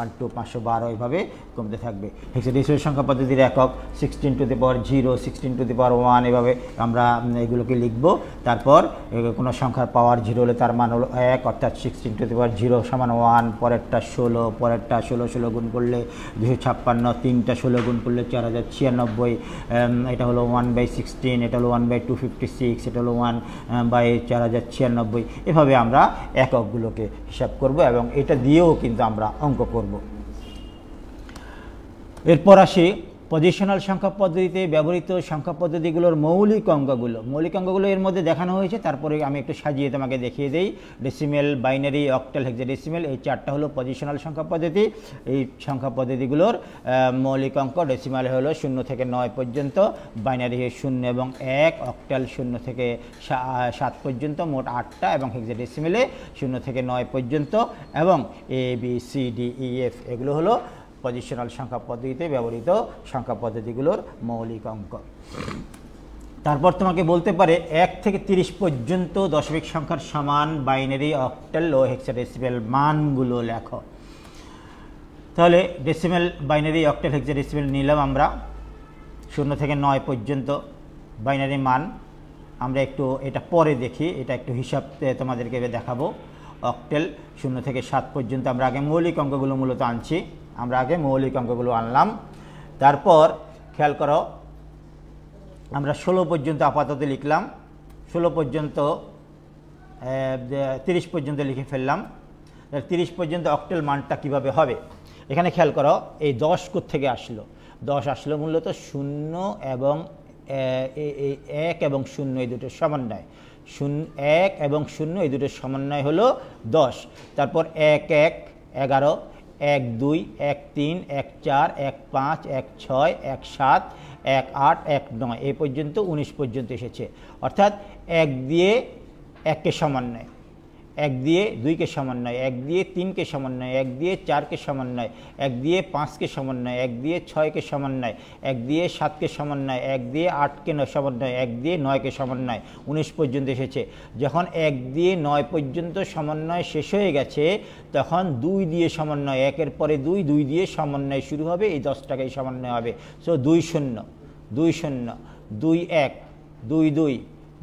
1 টু 512, এভাবে কমতে থাকবে। হেক্সাডেসিমাল সংখ্যা পদ্ধতির একক 16 two the power 0, 16 two the power 1, এভাবে আমরা এগুলোকে লিখব। তারপর কোনো সংখ্যার পাওয়ার 0 হলে তার মান হলো 1, অর্থাৎ 16 টু দি পাওয়ার 0 সমান 1, পরেরটা 16, পরেরটা 16 গুণ করলে 256, 3টা 16 গুণ করলে 4096, এটা হলো 1/16, এটা হলো 1/256, এটা হলো 1/4096, এভাবে আমরা এককগুলোকে হিসাব করব এবং এটা দিয়েও কিন্তু আমরা অঙ্ক করব। এরপর আসি পজিশনাল সংখ্যা পদ্ধতিতে ব্যবহৃত সংখ্যা পদ্ধতিগুলোর মৌলিক অঙ্কগুলো এর মধ্যে দেখানো হয়েছে। তারপরে আমি একটু সাজিয়ে তোমাকে দেখিয়ে দেই। ডেসিমেল, বাইনারি, অক্টাল, হেক্সাডেসিমেল, এই 4টা হলো পজিশনাল সংখ্যা পদ্ধতি। এই সংখ্যা পদ্ধতিগুলোর মৌলিক অঙ্ক ডেসিমালে হলো 0 থেকে 9 পর্যন্ত, বাইনারি 0 এবং 1, অক্টাল 0 থেকে 7 পর্যন্ত, মোট 8টা, এবং হেক্সাডেসিমেলে 0 থেকে 9 পর্যন্ত, এবং ABCDEF এগুলো হলো পজিশনাল সংখ্যা পদ্ধতিতে ব্যবহৃত সংখ্যা পদ্ধতিগুলোর মৌলিক অঙ্ক। তারপর তোমাকে বলতে পারে 1 থেকে 30 পর্যন্ত দশমিক সংখ্যার সমান বাইনারি, অক্টাল ও হেক্সাডেসিমেল মানগুলো লেখো। তাহলে ডেসিমেল, বাইনারি, অক্টাল, হেক্সাডেসিমেল নিলাম আমরা। 0 থেকে 9 পর্যন্ত বাইনারি মান আমরা একটু এটা পরে দেখি, এটা একটু হিসাব তোমাদেরকে দেখাবো। অক্টাল 0 থেকে 7 পর্যন্ত আমরা আগে মৌলিক অঙ্কগুলো মূলত আনছি, আমরা আগে মৌলিক অঙ্কগুলো আনলাম। তারপর খেয়াল করো, আমরা 16 পর্যন্ত আপাতত লিখলাম, 16 পর্যন্ত 30 পর্যন্ত লিখে ফেললাম। 30 পর্যন্ত অক্টাল মানটা কিভাবে হবে, এখানে খেয়াল করো, এই 10 কোত্থেকে আসলো? 10 আসলো মূলত 0 এবং 1 এবং 0 এই দুটোর সমন্বয়। 1 এবং 0 এই দুটোর সমন্বয় হলো 10। তারপর 1 1 11, 1 2, 1 3, 1 4, 1 5, 1 6, 1 7, 1 8, 1 9, এই পর্যন্ত 19 পর্যন্ত এসেছে। অর্থাৎ 1 দিয়ে 1কে সমন্বয়, এক দিয়ে 2কে সমন্বয়, এক দিয়ে 3কে সমন্বয়, এক দিয়ে 4কে সমন্বয়, এক দিয়ে 5কে সমন্বয়, এক দিয়ে 6কে সমন্বয়, এক দিয়ে 7কে সমন্বয়, এক দিয়ে 8কে সমন্বয়, এক দিয়ে 9কে সমন্বয়, 19 পর্যন্ত এসেছে। যখন 1 দিয়ে 9 পর্যন্ত সমন্বয় শেষ হয়ে গেছে তখন 2 দিয়ে সমন্বয়, একের পরে 2, 2 দিয়ে সমন্বয় শুরু হবে, এই 10টাকাই সমন্বয় হবে। সো 2 0, 2 0, 2 1, 2 2,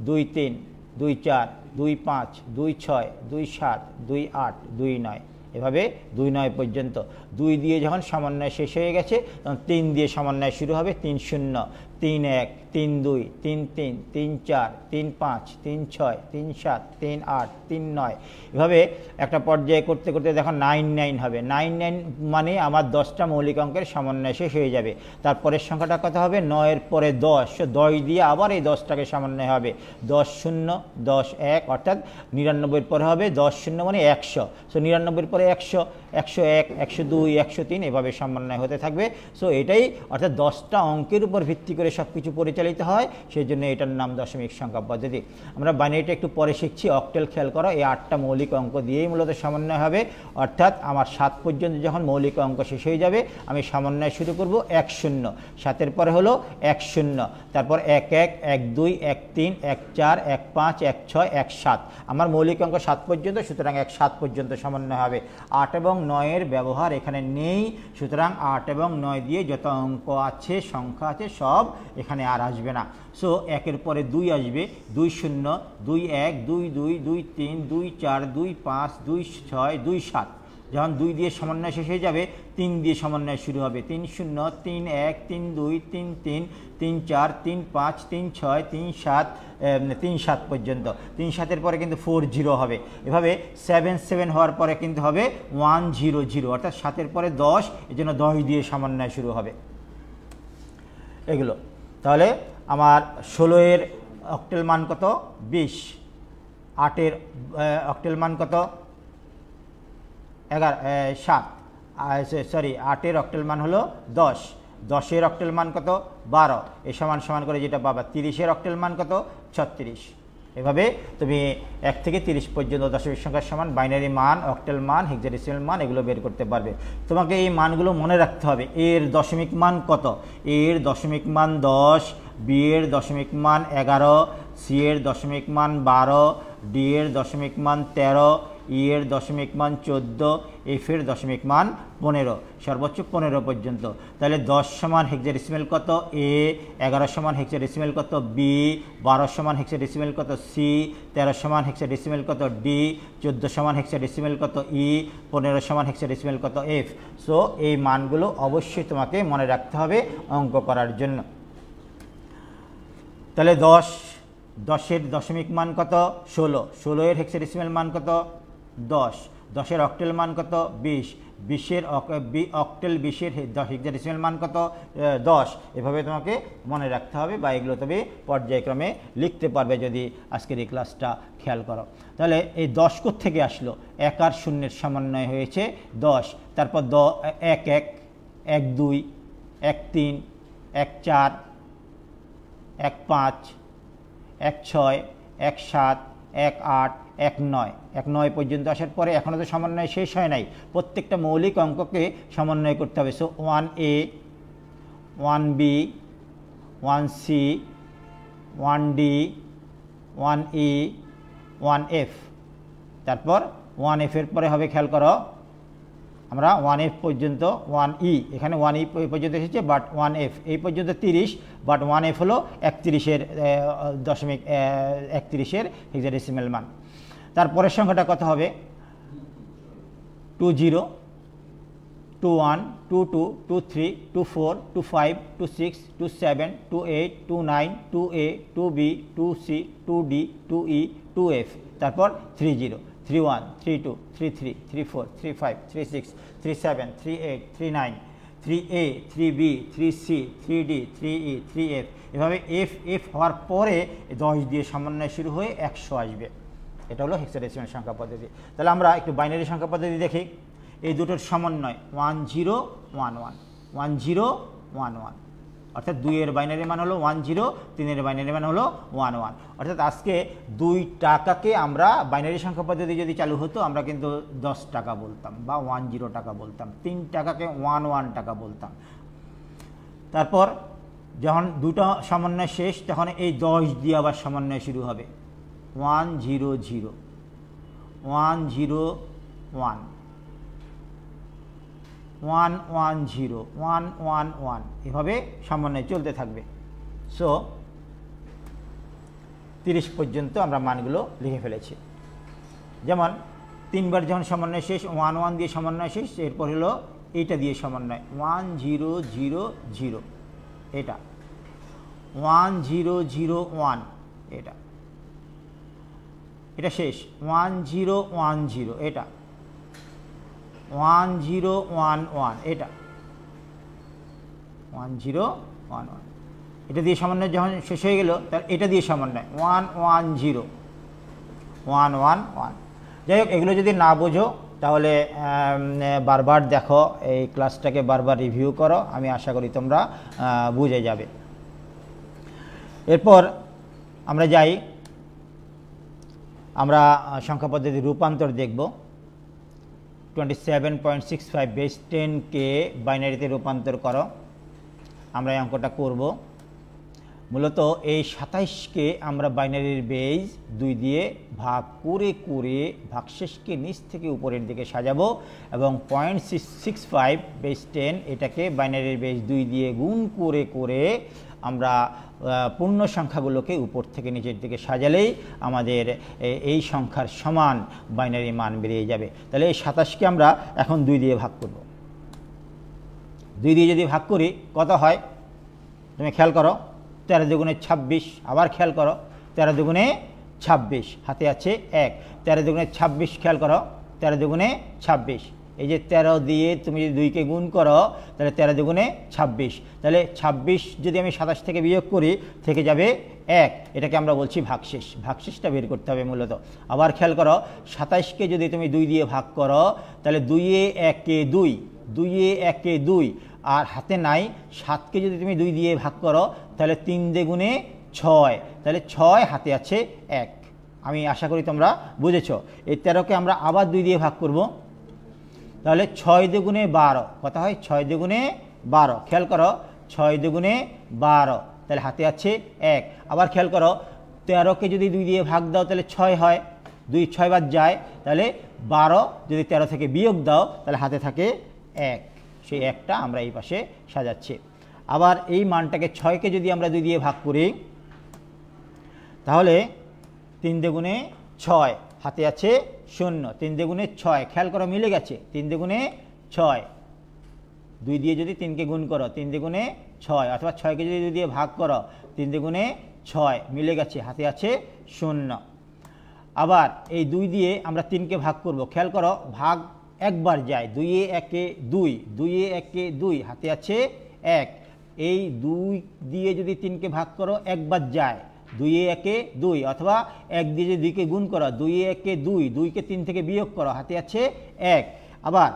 2 3, 2 4, 2 5, 2 6, 2 7, 2 8, 2 9, এভাবে 2 9 পর্যন্ত। 2 দিয়ে যখন সমন্বয় শেষ হয়ে গেছে তখন 3 দিয়ে সমন্বয় শুরু হবে, 3 0, 3 1, 3 2, 3 3, 3 4, 3 5, 3 6, 3 7, 3 8, 3 9, এভাবে একটা পর্যায়ে করতে করতে দেখো 9 9 হবে। 9 9 মানে আমার 10টা মৌলিক অঙ্কের সমন্বয় শেষ হয়ে যাবে। তারপরের সংখ্যাটা কত হবে? 9 এর পরে 10, 10 দিয়ে আবার এই 10টাকে সমন্বয় হবে, 10 0, 10 1, অর্থাৎ 99 পরে হবে 10 0 মানে 100। সো 99 পরে 100, 101, 102, 103, এভাবে সমন্বয় হতে থাকবে। সো এটাই, অর্থাৎ 10টা অঙ্কের উপর ভিত্তি করে সব কিছু পরিচালিত হয়, সেই জন্য এটার নাম দশমিক সংখ্যা পদ্ধতি। আমরা বাইনারিটা একটু পরে শিখছি। অক্টেল খেয়াল করো, এই 8টা মৌলিক অঙ্ক দিয়েই মূলত সমন্বয় হবে, অর্থাৎ আমার 7 পর্যন্ত যখন মৌলিক অঙ্ক শেষ হয়ে যাবে আমি সমন্বয় শুরু করব 1 0, 7-এর পরে হলো 1 0, তারপর 1 1, 1 2, 1 3, 1 4, 1 5, 1 6, 1 7। আমার মৌলিক অঙ্ক 7 পর্যন্ত, সুতরাং 1 7 পর্যন্ত সমন্বয় হবে। 8 এবং 9-এর ব্যবহার এখানে নেই, সুতরাং 8 এবং 9 দিয়ে যত অঙ্ক আছে, সংখ্যা আছে, সব এখানে আর আসবে না। সো 1-এর পরে 2 আসবে, 2 0, 2 1, 2 2, 2 3, 2 4, 2 5, 2 6, 2 7। যখন 2 দিয়ে সমন্বয় শেষ হয়ে যাবে 3 দিয়ে সমন্বয় শুরু হবে, 3 0, 3 1, 3 2, 3 3, 3 4, 3 5, 3 6, 3 7, 3 7 পর্যন্ত। 3 7-এর পরে কিন্তু 4 0 হবে। এভাবে 7 7 হওয়ার পরে কিন্তু হবে 1 0 0, অর্থাৎ 7-এর পরে 10, এই জন্য 10 দিয়ে সমন্বয় শুরু হবে। এগুলো তাহলে আমার 16-এর অক্টেল মান কত? 20। 8-এর অক্টেল মান কত? 8-এর অক্টেল মান হলো 10। 10-এর অক্টেল মান কত? 12। এ সমান সমান করে যেটা পাবা। 30-এর অক্টেল মান কত? 36। এভাবে তুমি 1 থেকে 30 পর্যন্ত দশমিক সংখ্যার সমান বাইনারি মান, অক্টেল মান, হেক্সাডেসিমাল মান এগুলো বের করতে পারবে। তোমাকে এই মানগুলো মনে রাখতে হবে। এর দশমিক মান কত? এর দশমিক মান 10, বি এর দশমিক মান 11, সি এর দশমিক মান 12, ডি এর দশমিক মান 13, ই এর দশমিক মান 14, এফ এর দশমিক মান 15, সর্বোচ্চ 15 পর্যন্ত। তাহলে 10 সমান হেক্সাডেসিমাল কত? এ। 11 সমান হেক্সাডেসিমাল কত? বি। 12 সমান হেক্সাডেসিমাল কত? সি। 13 সমান হেক্সাডেসিমাল কত? ডি। 14 সমান হেক্সাডেসিমাল কত? ই। 15 সমান হেক্সাডেসিমাল কত? এফ। সো এই মানগুলো অবশ্যই তোমাকে মনে রাখতে হবে অঙ্ক করার জন্য। তাহলে 10-এর দশমিক মান কত? 16। 16-এর হেক্সাডেসিমাল মান কত? 10। 10-এর অক্টেল মান কত? 20। 20-এর অক্টেল 20-এর হেক্সাডেসিমাল মান কত? 10। এভাবে তোমাকে মনে রাখতে হবে, বা এগুলো তুমি পর্যায়ক্রমে লিখতে পারবে যদি আজকের এই ক্লাসটা খেয়াল করো। তাহলে এই 10 থেকে আসলো? 1 আর 0-এর সমন্বয় হয়েছে 10। তারপর 1 1, 1 2, 1 3, 1 4, 1 5, 1 6, 1 7, 1 8, 1 9। 1 9 পর্যন্ত আসার পরে এখনও তো সমন্বয় শেষ হয় নাই, প্রত্যেকটা মৌলিক অঙ্ককে সমন্বয় করতে হবে। So 1a, 1b, 1c, 1d, 1e, 1f। তারপর 1f এর পরে হবে, খেয়াল করো, আমরা 1f পর্যন্ত, 1e, এখানে 1e পর্যন্ত এসেছে, বাট 1f এই পর্যন্ত 30, বাট 1f হলো 31-এর দশমিক 31-এর হেক্সাডেসিমাল মান। তারপরের সংখ্যাটা কত হবে? 20, 21, 22, 23, 24, 25, 26, 27, 28, 29, 2a, 2b, 2c, 2d, 2e, 2f। তারপর 30, 31, 32, 33, 34, 35, 36, 37, 38, 39, 3a, 3b, 3c, 3d, 3e, 3f। এভাবে এফ এফ হওয়ার পরে 10 দিয়ে সমন্বয় শুরু হয়ে 100 আসবে। এটা হলো হেক্সাডেসিমাল সংখ্যা পদ্ধতি। তাহলে আমরা একটু বাইনারি সংখ্যা পদ্ধতি দেখি। এই দুটোর সমন্বয় 1 0 1 1, 1 0 1 1, অর্থাৎ 2 এর বাইনারি মান হলো 10, 3 এর বাইনারি মান হলো 11। অর্থাৎ আজকে 2 টাকাকে আমরা বাইনারি সংখ্যা পদ্ধতি যদি চালু হতো আমরা কিন্তু 10 টাকা বলতাম বা 10 টাকা বলতাম, 3 টাকাকে 11 টাকা বলতাম। তারপর যখন দুটো সমন্বয় শেষ তখন এই 10 দিয়ে আবার সমন্বয় শুরু হবে, 1 0 0 1 0 1 1 1 0 1 1 1 এভাবে সমন্বয় চলতে থাকবে। সো 30 পর্যন্ত আমরা মানগুলো লিখে ফেলেছি। যেমন 3 বার যখন সমন্বয় শেষ, 1 1 দিয়ে সমন্বয় শেষ, এরপর হলো এইটা দিয়ে সমন্বয় 1 0 0 0, এটা 1 0 0 1, এটা এটা শেষ 1 0 1 0, এটা 1 0 1 1, এটা 1 0 1 1, এটা দিয়ে সমন্বয় যখন শেষ হয়ে গেল তার এটা দিয়ে সমন্বয় 1 1 0 1 1 1। যাই হোক, এগুলো যদি না বোঝো তাহলে বারবার দেখো, এই ক্লাসটাকে বারবার রিভিউ করো, আমি আশা করি তোমরা বুঝে যাবে। এরপর আমরা যাই, আমরা সংখ্যা পদ্ধতির রূপান্তর দেখব। 27.65 বেস 10কে বাইনারিতে রূপান্তর করো, আমরা এই অঙ্কটা করব। মূলত এই 27কে আমরা বাইনারির বেজ 2 দিয়ে ভাগ করে করে ভাগশেষকে নিচ থেকে উপরের দিকে সাজাবো এবং 0.65 বেস 10 এটাকে বাইনারির বেজ 2 দিয়ে গুণ করে করে আমরা পূর্ণ সংখ্যাগুলোকে উপর থেকে নিচের দিকে সাজালেই আমাদের এই সংখ্যার সমান বাইনারি মান বেরিয়ে যাবে। তাহলে এই 27কে আমরা এখন 2 দিয়ে ভাগ করব। 2 দিয়ে যদি ভাগ করি কত হয় তুমি খেয়াল করো, 13 দুগুণে 26, আবার খেয়াল করো 13 দুগুণে 26, হাতে আছে 1, 13 দুগুণে 26, খেয়াল করো 13 দুগুণে 26, এই যে 13 দিয়ে তুমি যদি 2কে গুণ করো তাহলে 13 দুগুণে 26, তাহলে 26 যদি আমি 27 থেকে বিয়োগ করি থেকে যাবে 1, এটাকে আমরা বলছি ভাগশেষ। ভাগশেষটা বের করতে হবে মূলত। আবার খেয়াল করো 27কে যদি তুমি 2 দিয়ে ভাগ করো তাহলে 2 এ 1 এ 2, 2 এ 1 এ 2, আর হাতে নাই 7কে যদি তুমি 2 দিয়ে ভাগ করো তাহলে 3 দুগুণে 6, তাহলে 6, হাতে আছে 1। আমি আশা করি তোমরা বুঝেছো। এই 13কে আমরা আবার 2 দিয়ে ভাগ করব, তাহলে 6 দুগুণে 12, কত হয় 6 দুগুণে 12, খেয়াল করো 6 দুগুণে 12, তাহলে হাতে আছে 1। আবার খেয়াল করো 13কে যদি 2 দিয়ে ভাগ দাও তাহলে 6 হয়, 2 6 বার যায়, তাহলে 12 যদি 13 থেকে বিয়োগ দাও তাহলে হাতে থাকে 1, সেই 1টা আমরা এই পাশে সাজাচ্ছি। আবার এই মানটাকে 6কে যদি আমরা 2 দিয়ে ভাগ করি তাহলে 3 দুগুণে 6, হাতে আছে 0, 3 দুগুণে 6, খেয়াল করো মিলে গেছে, 3 দুগুণে 6, 2 দিয়ে যদি 3কে গুণ করো 3 দুগুণে 6, অথবা 6কে যদি 2 দিয়ে ভাগ করো 3 দুগুণে 6, মিলে গেছে, হাতে আছে 0। আবার এই 2 দিয়ে আমরা 3কে ভাগ করব, খেয়াল করো ভাগ একবার যায়, 2 এ 1 এ 2, 2 এ 1 এ 2, হাতে আছে 1। এই 2 দিয়ে যদি 3কে ভাগ করো একবার যায়, 2 এ 1 এ 2, অথবা 1 দিয়ে যদি 2কে গুণ করো 2 এ 1 এ 2, 2কে 3 থেকে বিয়োগ করো, হাতে আছে 1। আবার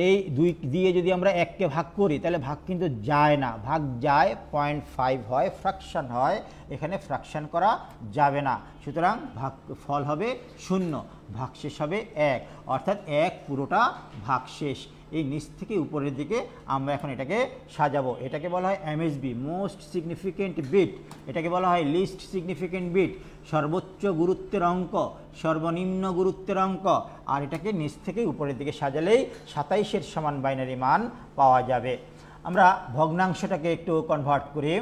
এই 2 দিয়ে যদি আমরা 1কে ভাগ করি তাহলে ভাগ কিন্তু যায় না, ভাগ যায় 0.5 হয়, ফ্র্যাকশন হয়, এখানে ফ্র্যাকশন করা যাবে না, সুতরাং ভাগ ফল হবে 0, ভাগশেষ হবে 1, অর্থাৎ 1 পুরোটা ভাগশেষ। এই নিচ থেকে উপরের দিকে আমরা এখন এটাকে সাজাবো। এটাকে বলা হয় এমএসবি, মোস্ট সিগনিফিকেন্ট বিট, এটাকে বলা হয় লিস্ট সিগনিফিকেন্ট বিট, সর্বোচ্চ গুরুত্বের অঙ্ক, সর্বনিম্ন গুরুত্বের অঙ্ক, আর এটাকে নিচ থেকে উপরের দিকে সাজালেই 27-এর সমান বাইনারি মান পাওয়া যাবে। আমরা ভগ্নাংশটাকে একটু কনভার্ট করি,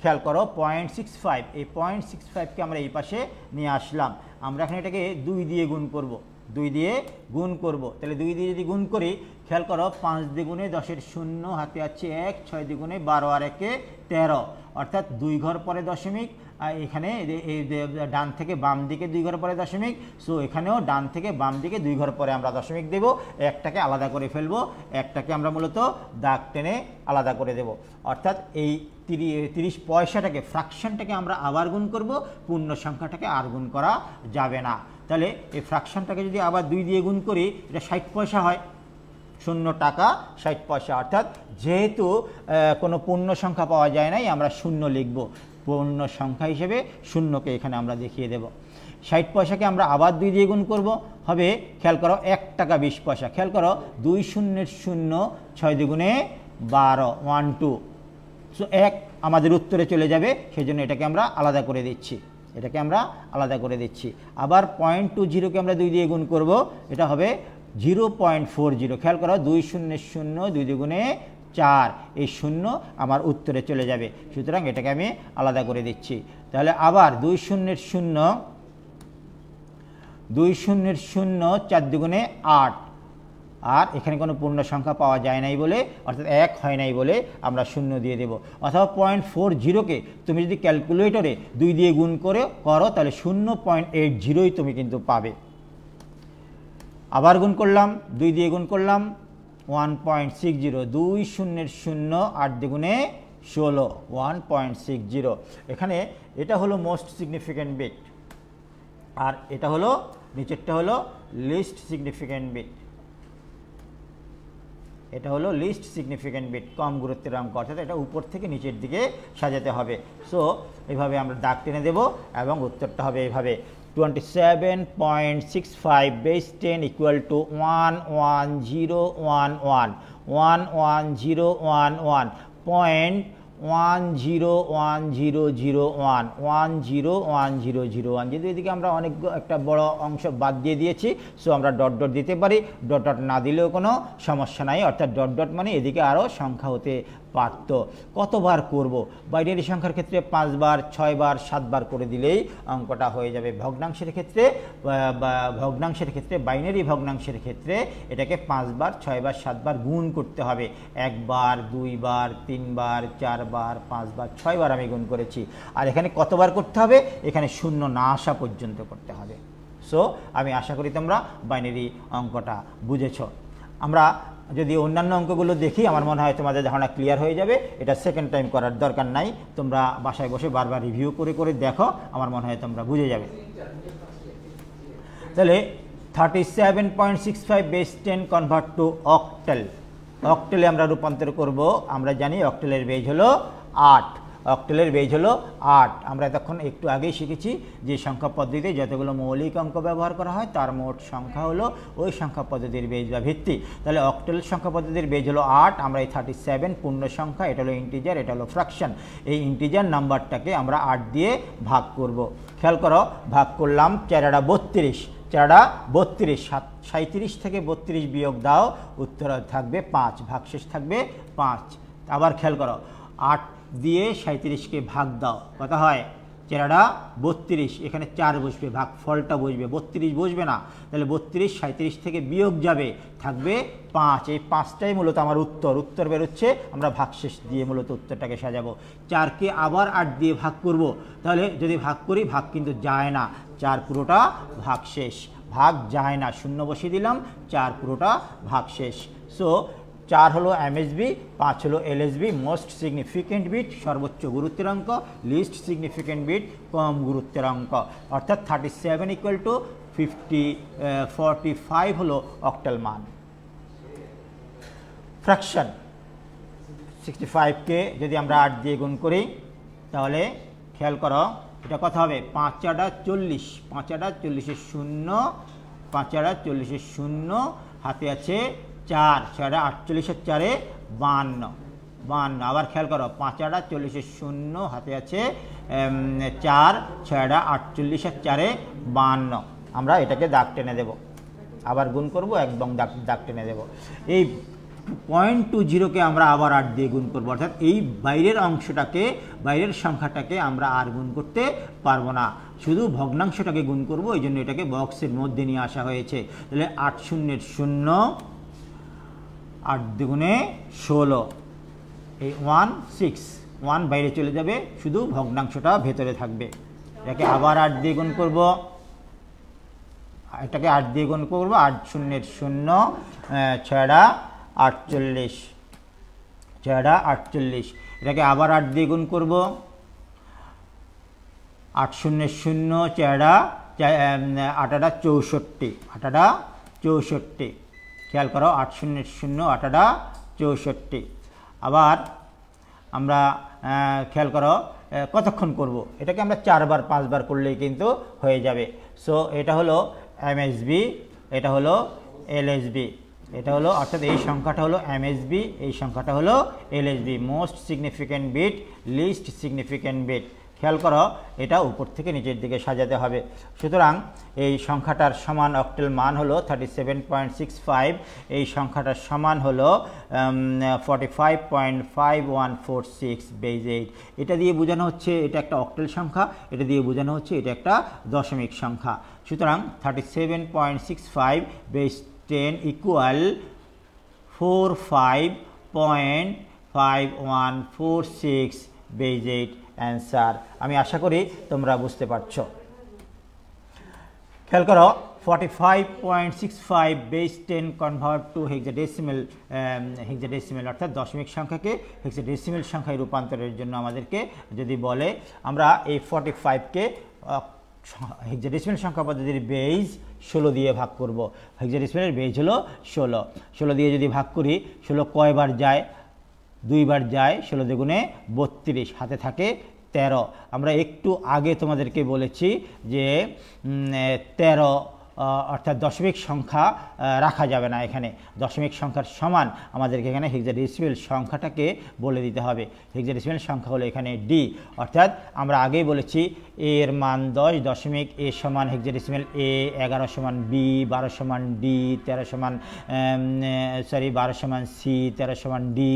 খেয়াল করো 0.65, এই 0.65কে আমরা এই পাশে নিয়ে আসলাম, আমরা এখন এটাকে 2 দিয়ে গুণ করব, 2 দিয়ে গুণ করব, তাহলে 2 দিয়ে যদি গুণ করি খেয়াল করো 5 দুগুণে 10-এর 0, হাতে আছে 1, 6 দুগুণে 12 আর 1 এ 13, অর্থাৎ 2 ঘর পরে দশমিক, এখানে এই ডান থেকে বাম দিকে 2 ঘর পরে দশমিক, সো এখানেও ডান থেকে বাম দিকে 2 ঘর পরে আমরা দশমিক দেব, একটাকে আলাদা করে ফেলবো, একটাকে আমরা মূলত দাগ টেনে আলাদা করে দেব, অর্থাৎ এই 30 পয়সাটাকে ফ্র্যাকশনটাকে আমরা আবার গুণ করব, পূর্ণ সংখ্যাটাকে আর গুণ করা যাবে না। তাহলে এই ফ্র্যাকশনটাকে যদি আবার 2 দিয়ে গুণ করি এটা 60 পয়সা হয়, 0 টাকা 60 পয়সা। অর্থাৎ যেহেতু কোনো পূর্ণ সংখ্যা পাওয়া যায় নাই, আমরা 0 লিখব। পূর্ণ সংখ্যা হিসেবে 0কে এখানে আমরা দেখিয়ে দেব। 60 পয়সাকে আমরা আবার 2 দিয়ে গুণ করব, হবে খেয়াল করো 1 টাকা 20 পয়সা। খেয়াল করো 2 শূন্যের 0, 6 দ্বিগুণে 12, 1 2। সো 1 আমাদের উত্তরে চলে যাবে, সেই জন্য এটাকে আমরা আলাদা করে দিচ্ছি, এটাকে আমরা আলাদা করে দিচ্ছি। আবার 0.20কে আমরা 2 দিয়ে গুণ করব, এটা হবে 0.40। খেয়াল করো 2 শূন্যের 0, 2 দ্বিগুণে 4, এই 0 আমার উত্তরে চলে যাবে। সুতরাং এটাকে আমি আলাদা করে দিচ্ছি। তাহলে আবার 2 শূন্যের 0, 2 শূন্যের 0, 4 দ্বিগুণে 8। আর এখানে কোনো পূর্ণ সংখ্যা পাওয়া যায় নাই বলে, অর্থাৎ 1 হয় নাই বলে আমরা 0 দিয়ে দেব। অথবা 0.40কে তুমি যদি ক্যালকুলেটরে 2 দিয়ে গুণ করো তাহলে 0.80ই তুমি কিন্তু পাবে। আবার গুণ করলাম, 2 দিয়ে গুণ করলাম, 1.60। 2 শূন্যের 0, 8 দ্বিগুণে 16, 1.60। এখানে এটা হলো মোস্ট সিগনিফিক্যান্ট বিট, আর এটা হলো নিচেরটা হলো লিস্ট সিগনিফিক্যান্ট বিট। এটা হলো লিস্ট সিগনিফিক্যান্ট বিট, কম গুরুত্বের অঙ্ক, অর্থাৎ এটা উপর থেকে নিচের দিকে সাজাতে হবে। সো এইভাবে আমরা দাগ টেনে দেব এবং উত্তরটা হবে এইভাবে 27.65 বেস 10 ইকুয়াল টু 11011, 11011 পয়েন্ট 101001, 101001। যেহেতু এদিকে আমরা অনেক একটা বড় অংশ বাদ দিয়ে দিয়েছি, সো আমরা ডট ডট দিতে পারি, ডট ডট না দিলেও কোনো সমস্যা নাই। অর্থাৎ ডট ডট মানে এদিকে আরও সংখ্যা হতে পারত। কতবার করব? বাইনারি সংখ্যার ক্ষেত্রে 5 বার, 6 বার, 7 বার করে দিলেই অঙ্কটা হয়ে যাবে। ভগ্নাংশের ক্ষেত্রে বাইনারি ভগ্নাংশের ক্ষেত্রে এটাকে 5 বার, 6 বার, 7 বার গুণ করতে হবে। 1 বার, 2 বার, 3 বার, 4 বার, 5 বার, 6 বার আমি গুণ করেছি। আর এখানে কতবার করতে হবে? এখানে 0 না আসা পর্যন্ত করতে হবে। সো আমি আশা করি তোমরা বাইনারি অঙ্কটা বুঝেছ। আমরা যদি অন্যান্য অঙ্কগুলো দেখি, আমার মনে হয় তোমাদের ধারণা ক্লিয়ার হয়ে যাবে। এটা সেকেন্ড টাইম করার দরকার নাই, তোমরা বাসায় বসে বারবার রিভিউ করে করে দেখো, আমার মনে হয় তোমরা বুঝে যাবে। তাহলে 37.65 বেস 10 কনভার্ট টু অক্টেল। অক্টেলে আমরা রূপান্তর করব। আমরা জানি অক্টেলের বেজ হলো 8, অক্টেলের বেজ হলো 8। আমরা এতক্ষণ একটু আগেই শিখেছি যে সংখ্যা পদ্ধতিতে যতগুলো মৌলিক অঙ্ক ব্যবহার করা হয় তার মোট সংখ্যা হলো ওই সংখ্যা পদ্ধতির বেজ বা ভিত্তি। তাহলে অক্টেল সংখ্যা পদ্ধতির বেজ হলো 8। আমরা এই 37 পূর্ণ সংখ্যা, এটা হলো ইন্টিজার, এটা হলো ফ্র্যাকশন। এই ইন্টিজার নাম্বারটাকে আমরা 8 দিয়ে ভাগ করব। খেয়াল করো, ভাগ করলাম 4 32, 4 32, 37 থেকে 32 বিয়োগ দাও, উত্তর থাকবে 5, ভাগশেষ থাকবে 5। আবার খেয়াল করো, 8 দিয়ে 37কে ভাগ দাও, কত হয়? 4 32, এখানে 4 বসবে, ভাগ ফলটা বসবে, 32 বসবে না। তাহলে 32 37 থেকে বিয়োগ যাবে, থাকবে 5। এই 5টাই মূলত আমার উত্তর বেরোচ্ছে। আমরা ভাগশেষ দিয়ে মূলত উত্তরটাকে সাজাবো। 4কে আবার 8 দিয়ে ভাগ করব। তাহলে যদি ভাগ করি, ভাগ কিন্তু যায় না, 4 পুরোটা ভাগশেষ, ভাগ যায় না, 0 বসিয়ে দিলাম, 4 পুরোটা ভাগশেষ। সো 4 হলো এমএসবি, 5 হলো এলএসবি, মোস্ট সিগনিফিকেন্ট বিট সর্বোচ্চ গুরুত্বের অঙ্ক, লিস্ট সিগনিফিকেন্ট বিট কম গুরুত্বের অঙ্ক। অর্থাৎ 37 ইকুয়াল টু 45 হলো অক্টাল মান। ফ্র্যাকশন 65কে যদি আমরা 8 দিয়ে গুণ করি, তাহলে খেয়াল করো এটা কত হবে? 5 4 40, 5 4 40 0, 5 4 40 0, হাতে আছে 4, 4 48 4 52। আবার খেয়াল করো, 5 4 40 0, হাতে আছে 4, 6 48 4 52। আমরা এটাকে দাগ টেনে দেব, আবার গুণ করব এবং দাগ টেনে দেব। এই 0.20কে আমরা আবার 8 দিয়ে গুণ করবো, অর্থাৎ এই বাইরের অংশটাকে, বাইরের সংখ্যাটাকে আমরা আর গুণ করতে পারবো না, শুধু ভগ্নাংশটাকে গুণ করব। এই জন্য এটাকে বক্সের মধ্যে নিয়ে আসা হয়েছে। তাহলে 8 শূন্যের 0, 8 দুগুণে 16, এই 1 বাইরে চলে যাবে, শুধু ভগ্নাংশটা ভেতরে থাকবে। এটাকে আবার 8 দিয়ে গুণ করব, এটাকে 8 দিয়ে গুণ করবো। 8 শূন্যের 0, 6 48, 6 48। এটাকে আবার 8 দিয়ে গুণ করব, 8 শূন্যের 0, 4 8 64, 8 64। খেয়াল করো 8 শূন্য 0 8 64। আবার আমরা খেয়াল করো কতক্ষণ করব, এটাকে আমরা 4 বার 5 বার করলেই কিন্তু হয়ে যাবে। সো এটা হলো এমএসবি, এটা হলো এলএসবি, এটা হলো অর্থাৎ এই সংখ্যাটা হলো এমএসবি, এই সংখ্যাটা হলো LSB, most significant bit, least significant bit. খেয়াল করো এটা উপর থেকে নিচের দিকে সাজাতে হবে। সুতরাং এই সংখ্যাটার সমান অক্টাল মান হলো 37.65, এই সংখ্যাটার সমান হলো 45.5146 বেজ 8। এটা দিয়ে বোঝানো হচ্ছে এটা একটা অক্টাল সংখ্যা, এটা দিয়ে বোঝানো হচ্ছে এটা একটা দশমিক সংখ্যা। সুতরাং 37.65 বেজ 10 ইকুয়াল 45.5146 বেজ 8 অ্যান্সার। আমি আশা করি তোমরা বুঝতে পারছো। খেয়াল করো 45.65 base 10 convert to hexadecimal, hexadecimal অর্থাৎ দশমিক সংখ্যাকে হেক্সাডেসিমাল সংখ্যায় রূপান্তরের জন্য আমাদেরকে যদি বলে, আমরা এই 45কে হেক্সাডেসিমাল সংখ্যা পদ্ধতির বেজ 16 দিয়ে ভাগ করব। হেক্সাডেসিমালের বেজ হলো 16, 16 দিয়ে যদি ভাগ করি 16 কয়বার যায়, 2 বার যায়, 16 দুগুণে 32, হাতে থাকে 13। আমরা একটু আগে তোমাদেরকে বলেছি যে 13 অর্থাৎ দশমিক সংখ্যা রাখা যাবে না, এখানে দশমিক সংখ্যার সমান আমাদেরকে এখানে হেক্সাডেসিমাল সংখ্যাটাকে বলে দিতে হবে। হেক্সাডেসিমাল সংখ্যা হলো এখানে ডি, অর্থাৎ আমরা আগেই বলেছি এর মান 10, দশমিক এ সমান হেক্সাডেসিমাল এ, 11 সমান বি, 12 সমান ডি, 13 সমান 12 সমান সি, 13 সমান ডি,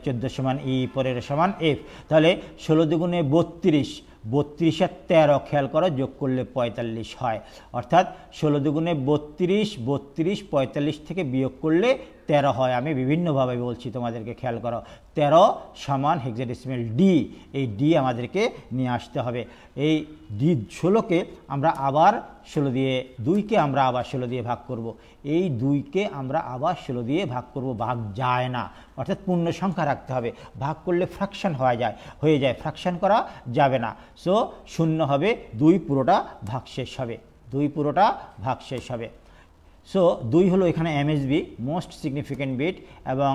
14 সমান ই, 15 সমান এফ। তাহলে 16 দুগুণে 32, 32 আর 13 খেয়াল করো যোগ করলে 45 হয়, অর্থাৎ 16 দুগুণে 32, 32 45 থেকে বিয়োগ করলে 13 হয়। আমি বিভিন্নভাবে বলছি তোমাদেরকে, খেয়াল করো 13 সমান হেক্সাডেসিমাল ডি, এই ডি আমাদেরকে নিয়ে আসতে হবে। এই ডি 16কে আমরা আবার 16 দিয়ে, 2কে আমরা আবার 16 দিয়ে ভাগ করব। এই 2কে আমরা আবার 16 দিয়ে ভাগ করব, ভাগ যায় না, অর্থাৎ পূর্ণ সংখ্যা রাখতে হবে। ভাগ করলে ফ্র্যাকশন হয়ে যায়, ফ্র্যাকশন করা যাবে না। সো 0 হবে, 2 পুরোটা ভাগশেষ হবে, 2 পুরোটা ভাগশেষ হবে। সো 2 হলো এখানে এমএসবি মোস্ট সিগনিফিক্যান্ট বিট, এবং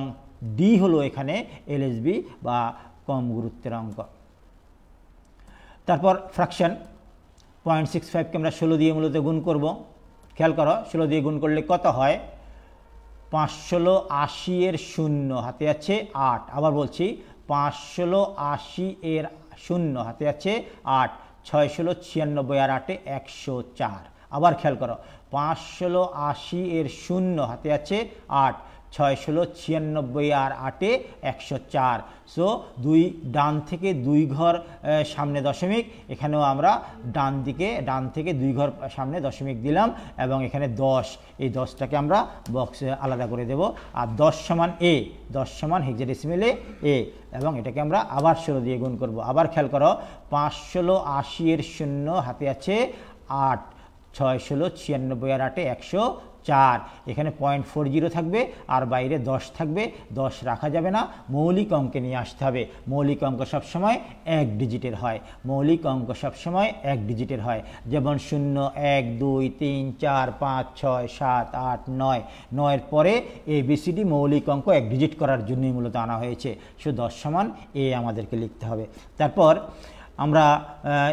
ডি হলো এখানে এলএসবি বা কম গুরুত্বের অঙ্ক। তারপর ফ্র্যাকশন 0.65কে আমরা 16 দিয়ে মূলত গুণ করব। খেয়াল করো 16 দিয়ে গুণ করলে কত হয়, 5 16 80 এর 0 হাতে আছে 8। আবার বলছি 5 16 80 এর 0 হাতে আছে 8, 6 16 96 আর 8 104। আবার খেয়াল করো 5 16 80 এর 0 হাতে আছে 8, 6 16 96 আর 8 104। সো 2 ডান থেকে 2 ঘর সামনে দশমিক, এখানেও আমরা ডান থেকে 2 ঘর সামনে দশমিক দিলাম, এবং এখানে 10, এই 10টাকে আমরা বক্সে আলাদা করে দেব। আর 10 সমান এ, 10 সমান হেক্সাডেসিমালে এ, এবং এটাকে আমরা আবার 16 দিয়ে গুণ করব। আবার খেয়াল করো 5 16 80 এর 0 হাতে আছে 8, 6 16 96 আর 8 104। এখানে 0.40 থাকবে আর বাইরে 10 থাকবে, 10 রাখা যাবে না, মৌলিক অঙ্কে নিয়ে আসতে হবে। মৌলিক অঙ্ক সবসময় 1 ডিজিটের হয়, মৌলিক অঙ্ক সবসময় 1 ডিজিটের হয়। যেমন 0 1 2 3 4 5 6 7 8 9, 9-এর পরে ABCD মৌলিক অঙ্ক 1 ডিজিট করার জন্যই মূলত আনা হয়েছে। সো 10 সমান এ আমাদেরকে লিখতে হবে। তারপর আমরা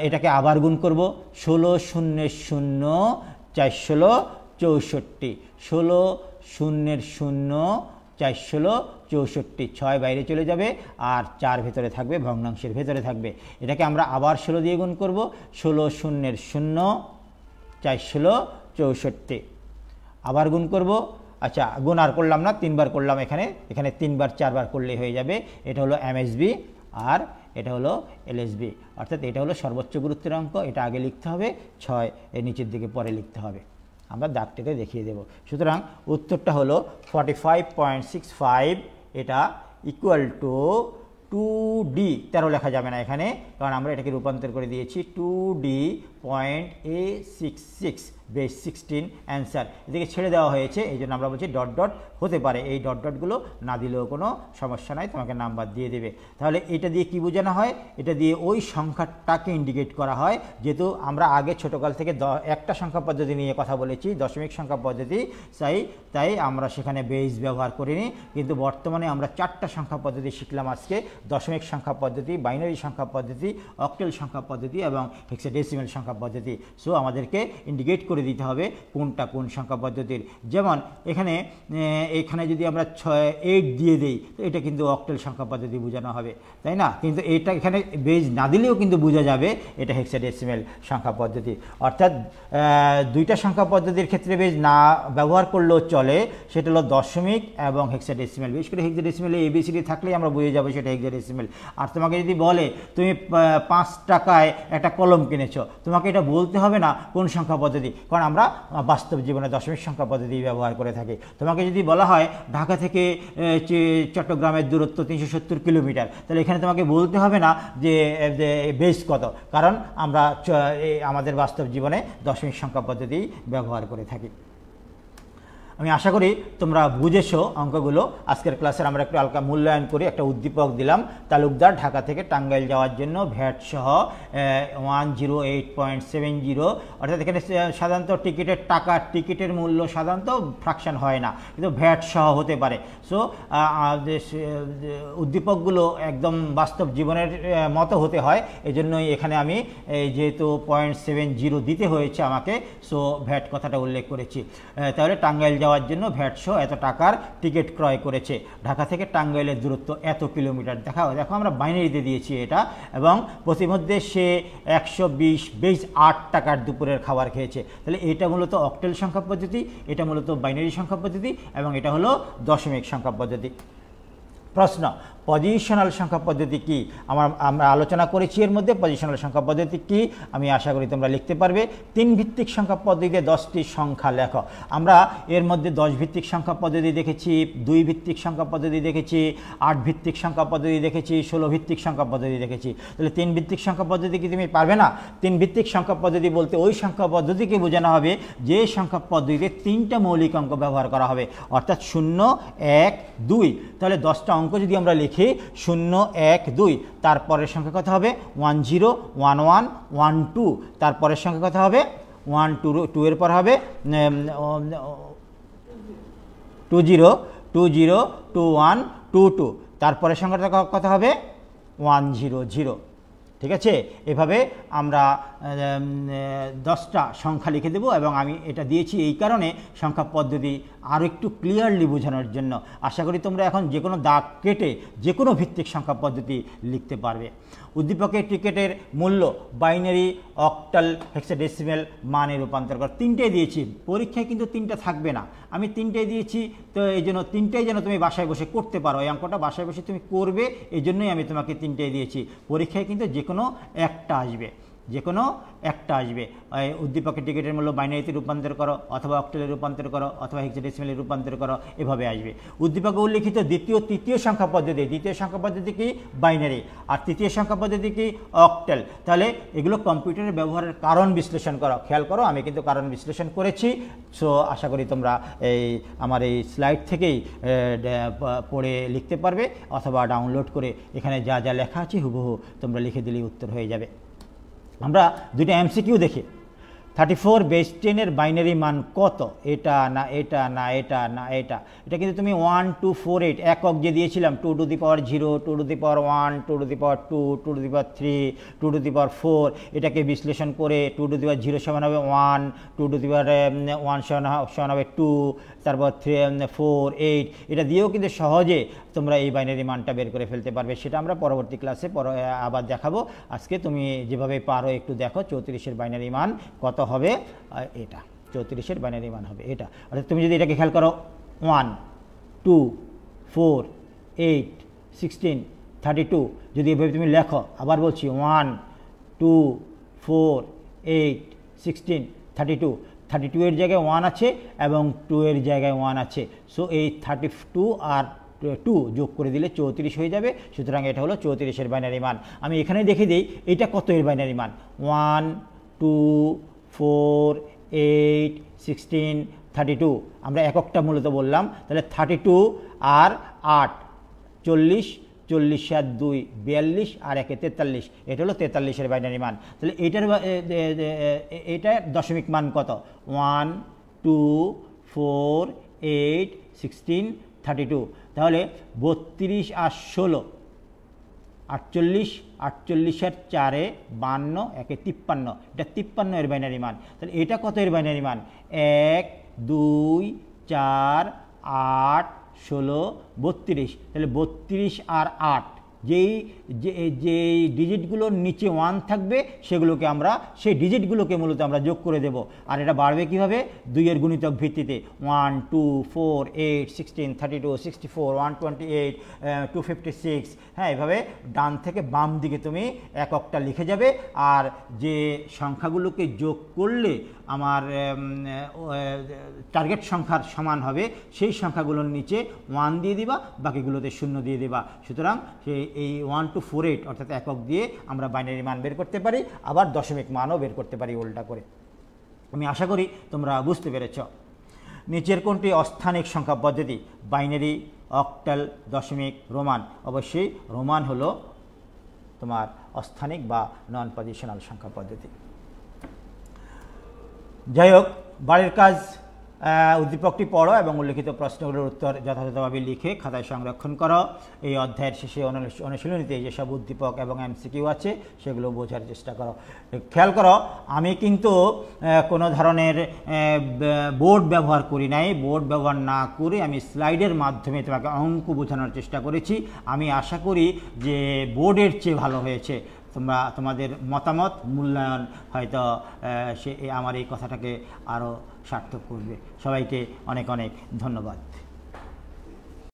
এটাকে আবার গুণ করব। 16 0 0 4 16 64, 16 0 0 4 16 64, 6 বাইরে চলে যাবে আর 4 ভেতরে থাকবে, ভগ্নাংশের ভেতরে থাকবে। এটাকে আমরা আবার 16 দিয়ে গুণ করব। 16 0 0 4 16 64, আবার গুণ করব। আচ্ছা, গুণ আর করলাম না, 3 বার করলাম, এখানে 3 বার 4 বার করলেই হয়ে যাবে। এটা হলো এমএসবি আর এটা হলো এলএসবি, অর্থাৎ এটা হলো সর্বোচ্চ গুরুত্বের অঙ্ক, এটা আগে লিখতে হবে, 6 এর নিচের দিকে পরে লিখতে হবে। আমরা দাগটাকে দেখিয়ে দেব। সুতরাং উত্তরটা হলো 45.65, এটা ইকুয়াল টু 2D, 13 লেখা যাবে না এখানে, কারণ আমরা এটাকে রূপান্তর করে দিয়েছি 2D 0.A66 বেস 16 অ্যান্সার। এদিকে ছেড়ে দেওয়া হয়েছে, এই জন্য আমরা বলছি ডট ডট হতে পারে। এই ডট ডটগুলো না দিলেও কোনো সমস্যা নাই, তোমাকে নাম্বার দিয়ে দেবে। তাহলে এটা দিয়ে কি বোঝানো হয়? এটা দিয়ে ওই সংখ্যাটাকে ইন্ডিকেট করা হয়। যেহেতু আমরা আগে ছোটোকাল থেকে একটা সংখ্যা পদ্ধতি নিয়ে কথা বলেছি, দশমিক সংখ্যা পদ্ধতি, তাই আমরা সেখানে বেস ব্যবহার করিনি। কিন্তু বর্তমানে আমরা 4টা সংখ্যা পদ্ধতি শিখলাম আজকে: দশমিক সংখ্যা পদ্ধতি, বাইনারি সংখ্যা পদ্ধতি, অক্টেল সংখ্যা পদ্ধতি এবং হেক্সাডেসিমাল সংখ্যা পদ্ধতি। সো আমাদেরকে ইন্ডিকেট করে দিতে হবে কোনটা কোন সংখ্যা পদ্ধতির। যেমন এখানে যদি আমরা 8 দিয়ে দিই, তো এটা কিন্তু অক্টেল সংখ্যা পদ্ধতি বোঝানো হবে, তাই না? কিন্তু এটা এখানে বেজ না দিলেও কিন্তু বোঝা যাবে এটা হেক্সাডেসিমাল সংখ্যা পদ্ধতি। অর্থাৎ 2টা সংখ্যা পদ্ধতির ক্ষেত্রে বেজ না ব্যবহার করলেও চলে, সেটা হলো দশমিক এবং হেক্সাডেসিমাল। বিশেষ করে হেক্সাডেসিমালে এবিসিডি থাকলেই আমরা বুঝে যাবো সেটা হেক্সাডেসিমাল। আর তোমাকে যদি বলে তুমি 5 টাকায় একটা কলম কিনেছো, তোমাকে এটা বলতে হবে না কোন সংখ্যা পদ্ধতি, কারণ আমরা বাস্তব জীবনে দশমিক সংখ্যা পদ্ধতি ব্যবহার করে থাকি। তোমাকে যদি বলা হয় ঢাকা থেকে চট্টগ্রামের দূরত্ব 370 কিলোমিটার, তাহলে এখানে তোমাকে বলতে হবে না যে বেস কত, কারণ আমরা আমাদের বাস্তব জীবনে দশমিক সংখ্যা পদ্ধতি ব্যবহার করে থাকি। আমি আশা করি তোমরা বুঝেছো অঙ্কগুলো। আজকের ক্লাসের আমরা একটু হালকা মূল্যায়ন করি। একটা উদ্দীপক দিলাম, তালুকদার ঢাকা থেকে টাঙ্গাইল যাওয়ার জন্য ভ্যাট সহ 108.70। অর্থাৎ এখানে সাধারণত টিকিটের মূল্য সাধারণত ফ্র্যাকশন হয় না, কিন্তু ভ্যাট সহ হতে পারে। সো উদ্দীপকগুলো একদম বাস্তব জীবনের মতো হতে হয়, এজন্যই এখানে আমি যেহেতু 0.70 দিতে হয়েছে আমাকে, সো ভ্যাট কথাটা উল্লেখ করেছি। তাহলে টাঙ্গাইল যাওয়ার জন্য ভ্যাট সহ এত টাকার টিকিট ক্রয় করেছে। ঢাকা থেকে টাঙ্গাইলের দূরত্ব এত কিলোমিটার। দেখো আমরা বাইনারিতে দিয়েছি এটা, এবং প্রতিমধ্যে সে 120 টাকার দুপুরের খাবার খেয়েছে। তাহলে এটা মূলত অক্টেল সংখ্যা পদ্ধতি, এটা মূলত বাইনারি সংখ্যা পদ্ধতি, এবং এটা হলো দশমিক সংখ্যা পদ্ধতি। প্রশ্ন: পজিশনাল সংখ্যা পদ্ধতি কি? আমরা আলোচনা করেছি এর মধ্যে পজিশনাল সংখ্যা পদ্ধতি কি, আমি আশা করি তোমরা লিখতে পারবে। 3 ভিত্তিক সংখ্যা পদ্ধতিতে 10টি সংখ্যা লেখো। আমরা এর মধ্যে 10 ভিত্তিক সংখ্যা পদ্ধতি দেখেছি, 2 ভিত্তিক সংখ্যা পদ্ধতি দেখেছি, 8 ভিত্তিক সংখ্যা পদ্ধতি দেখেছি, 16 ভিত্তিক সংখ্যা পদ্ধতি দেখেছি। তাহলে 3 ভিত্তিক সংখ্যা পদ্ধতি কি তুমি পারবে না? 3 ভিত্তিক সংখ্যা পদ্ধতি বলতে ওই সংখ্যা পদ্ধতিকে বোঝানো হবে যে সংখ্যা পদ্ধতিতে 3টা মৌলিক অঙ্ক ব্যবহার করা হবে, অর্থাৎ 0, 1, 2। তাহলে 10টা অঙ্ক যদি আমরা লিখি 0, 1, 2, তারপরের সংখ্যা কত হবে? 1, 0, 1, 1, 1, 2। তারপরের সংখ্যা কত হবে? 1, 2 এর পর হবে 2, 0, 2, 0, 2, 1, 2, 2। তারপরের সংখ্যাটা কত হবে? 1, 0, 0। ঠিক আছে, এভাবে আমরা 10টা সংখ্যা লিখে দেব, এবং আমি এটা দিয়েছি এই কারণে সংখ্যা পদ্ধতি আরও একটু ক্লিয়ারলি বোঝানোর জন্য। আশা করি তোমরা এখন যে কোনো দাগ কেটে যে কোনো ভিত্তিক সংখ্যা পদ্ধতি লিখতে পারবে। উদ্দীপকের টিকিটের মূল্য বাইনারি, অক্টাল, হেক্সাডেসিমাল মানে রূপান্তর কর। 3টে দিয়েছি, পরীক্ষায় কিন্তু 3টা থাকবে না, আমি 3টে দিয়েছি। তো এই জন্য 3টাই যেন তুমি বাসায় বসে করতে পারো, এই অঙ্কটা বাসায় বসে তুমি করবে, এই জন্যই আমি তোমাকে 3টে দিয়েছি। পরীক্ষায় কিন্তু যে কোনো একটা আসবে, যে কোনো একটা আসবে। উদ্দীপকের টিকিটের মূল্য বাইনারিতে রূপান্তর করো, অথবা অক্টেলে রূপান্তর করো, অথবা হেক্সাডেসিমালে রূপান্তর করো, এভাবে আসবে। উদ্দীপকে উল্লিখিত দ্বিতীয় তৃতীয় সংখ্যা পদ্ধতি, দ্বিতীয় সংখ্যা পদ্ধতি কি? বাইনারি, আর তৃতীয় সংখ্যা পদ্ধতি কি? অক্টেল। তাহলে এগুলো কম্পিউটারের ব্যবহারের কারণ বিশ্লেষণ করো। খেয়াল করো, আমি কিন্তু কারণ বিশ্লেষণ করেছি। সো আশা করি তোমরা আমার এই স্লাইড থেকেই পড়ে লিখতে পারবে, অথবা ডাউনলোড করে এখানে যা যা লেখা আছে হুবহু তোমরা লিখে দিলেই উত্তর হয়ে যাবে। আমরা 2টা এমসিকিউ দেখি। 34 বেস 10 এর বাইনারি মান কত? এটা না এটা না এটা না এটা। এটা কিন্তু তুমি 1, 2, 4, 8 একক যে দিয়েছিলাম, 2 to the power 0, 2 to the power 1, 2 to the power 2, 2 to the power 3, 2 to the power 4, এটাকে বিশ্লেষণ করে 2 to the power 0 সমান হবে 1, 2 to the power 1 সমান হবে 2, তারপর 3, 4, 8। এটা দিয়েও কিন্তু সহজে তোমরা এই বাইনারি মানটা বের করে ফেলতে পারবে। সেটা আমরা পরবর্তী ক্লাসে আবার দেখাবো। আজকে তুমি যেভাবে পারো একটু দেখো 34-এর বাইনারি মান কত হবে। এটা 34-এর বাইনারি মান হবে এটা। অর্থাৎ তুমি যদি এটাকে খেয়াল করো, 1, 2, 4, 8, 16, 32, যদি এভাবে তুমি লেখো, আবার বলছি 1, 2, 4, 8, 16, 32, 32 এর জায়গায় 1 আছে এবং 2 এর জায়গায় 1 আছে। সো এই 32 আর 2 যোগ করে দিলে 34 হয়ে যাবে। সুতরাং এটা হলো 34-এর বাইনারি মান। আমি এখানে দেখে দিই এটা কত এর বাইনারি মান। 1, 2 4 8 16 32 আমরা এককটা মূলত বললাম। তাহলে 32 আর 8 40, 40 আর 2 42 আর 1 43, এটা হলো 43-এর বাইনারি মান। তাহলে এইটার দশমিক মান কত? 1 2 4 8 16 32। তাহলে 32 আর 16 48, 48 আর 4 52, 1 53, এটা 53 এর বাইনারি মান। তাহলে এটা কত এর বাইনারি মান? 1 2 4 8 16 32। তাহলে 32 আর 8, যেই ডিজিটগুলোর নিচে 1 থাকবে সেগুলোকে আমরা সেই ডিজিটগুলোকে মূলত আমরা যোগ করে দেব। আর এটা বাড়বে কীভাবে? 2 এর গুণিতক ভিত্তিতে। 1 2 4 8 16 32 64 128 256। হ্যাঁ, এভাবে ডান থেকে বাম দিকে তুমি এককটা লিখে যাবে। আর যে সংখ্যাগুলোকে যোগ করলে আমার টার্গেট সংখ্যার সমান হবে সেই সংখ্যাগুলোর নিচে 1 দিয়ে দিবা, বাকিগুলোতে 0 দিয়ে দিবা। সুতরাং এই 1 2 4 8 অর্থাৎ একক দিয়ে আমরা বাইনারি মান বের করতে পারি, আবার দশমিক মানও বের করতে পারি উল্টা করে। আমি আশা করি তোমরা বুঝতে পেরেছ। নিচের কোনটি অস্থানিক সংখ্যা পদ্ধতি? বাইনারি, অক্টাল, দশমিক, রোমান। অবশ্যই রোমান হলো তোমার অস্থানিক বা নন পজিশনাল সংখ্যা পদ্ধতি। যাই হোক, বাড়ির কাজ উদ্দীপকটি পড়ো এবং উল্লিখিত প্রশ্নগুলোর উত্তর যথাযথভাবে লিখে খাতায় সংরক্ষণ করো। এই অধ্যায়ের শেষে অনুশীলনীতে যেসব উদ্দীপক এবং এমসিকিউ আছে সেগুলো বোঝার চেষ্টা করো। খেয়াল করো, আমি কিন্তু কোনো ধরনের বোর্ড ব্যবহার করি নাই। বোর্ড ব্যবহার না করে আমি স্লাইডের মাধ্যমে তোমাকে অঙ্ক বোঝানোর চেষ্টা করেছি। আমি আশা করি যে বোর্ডের চেয়ে ভালো হয়েছে। তোমাদের মতামত মূল্যায়ন হয়তো আমার এই কথাটাকে আরও সার্থক করবে। সবাইকে অনেক অনেক ধন্যবাদ।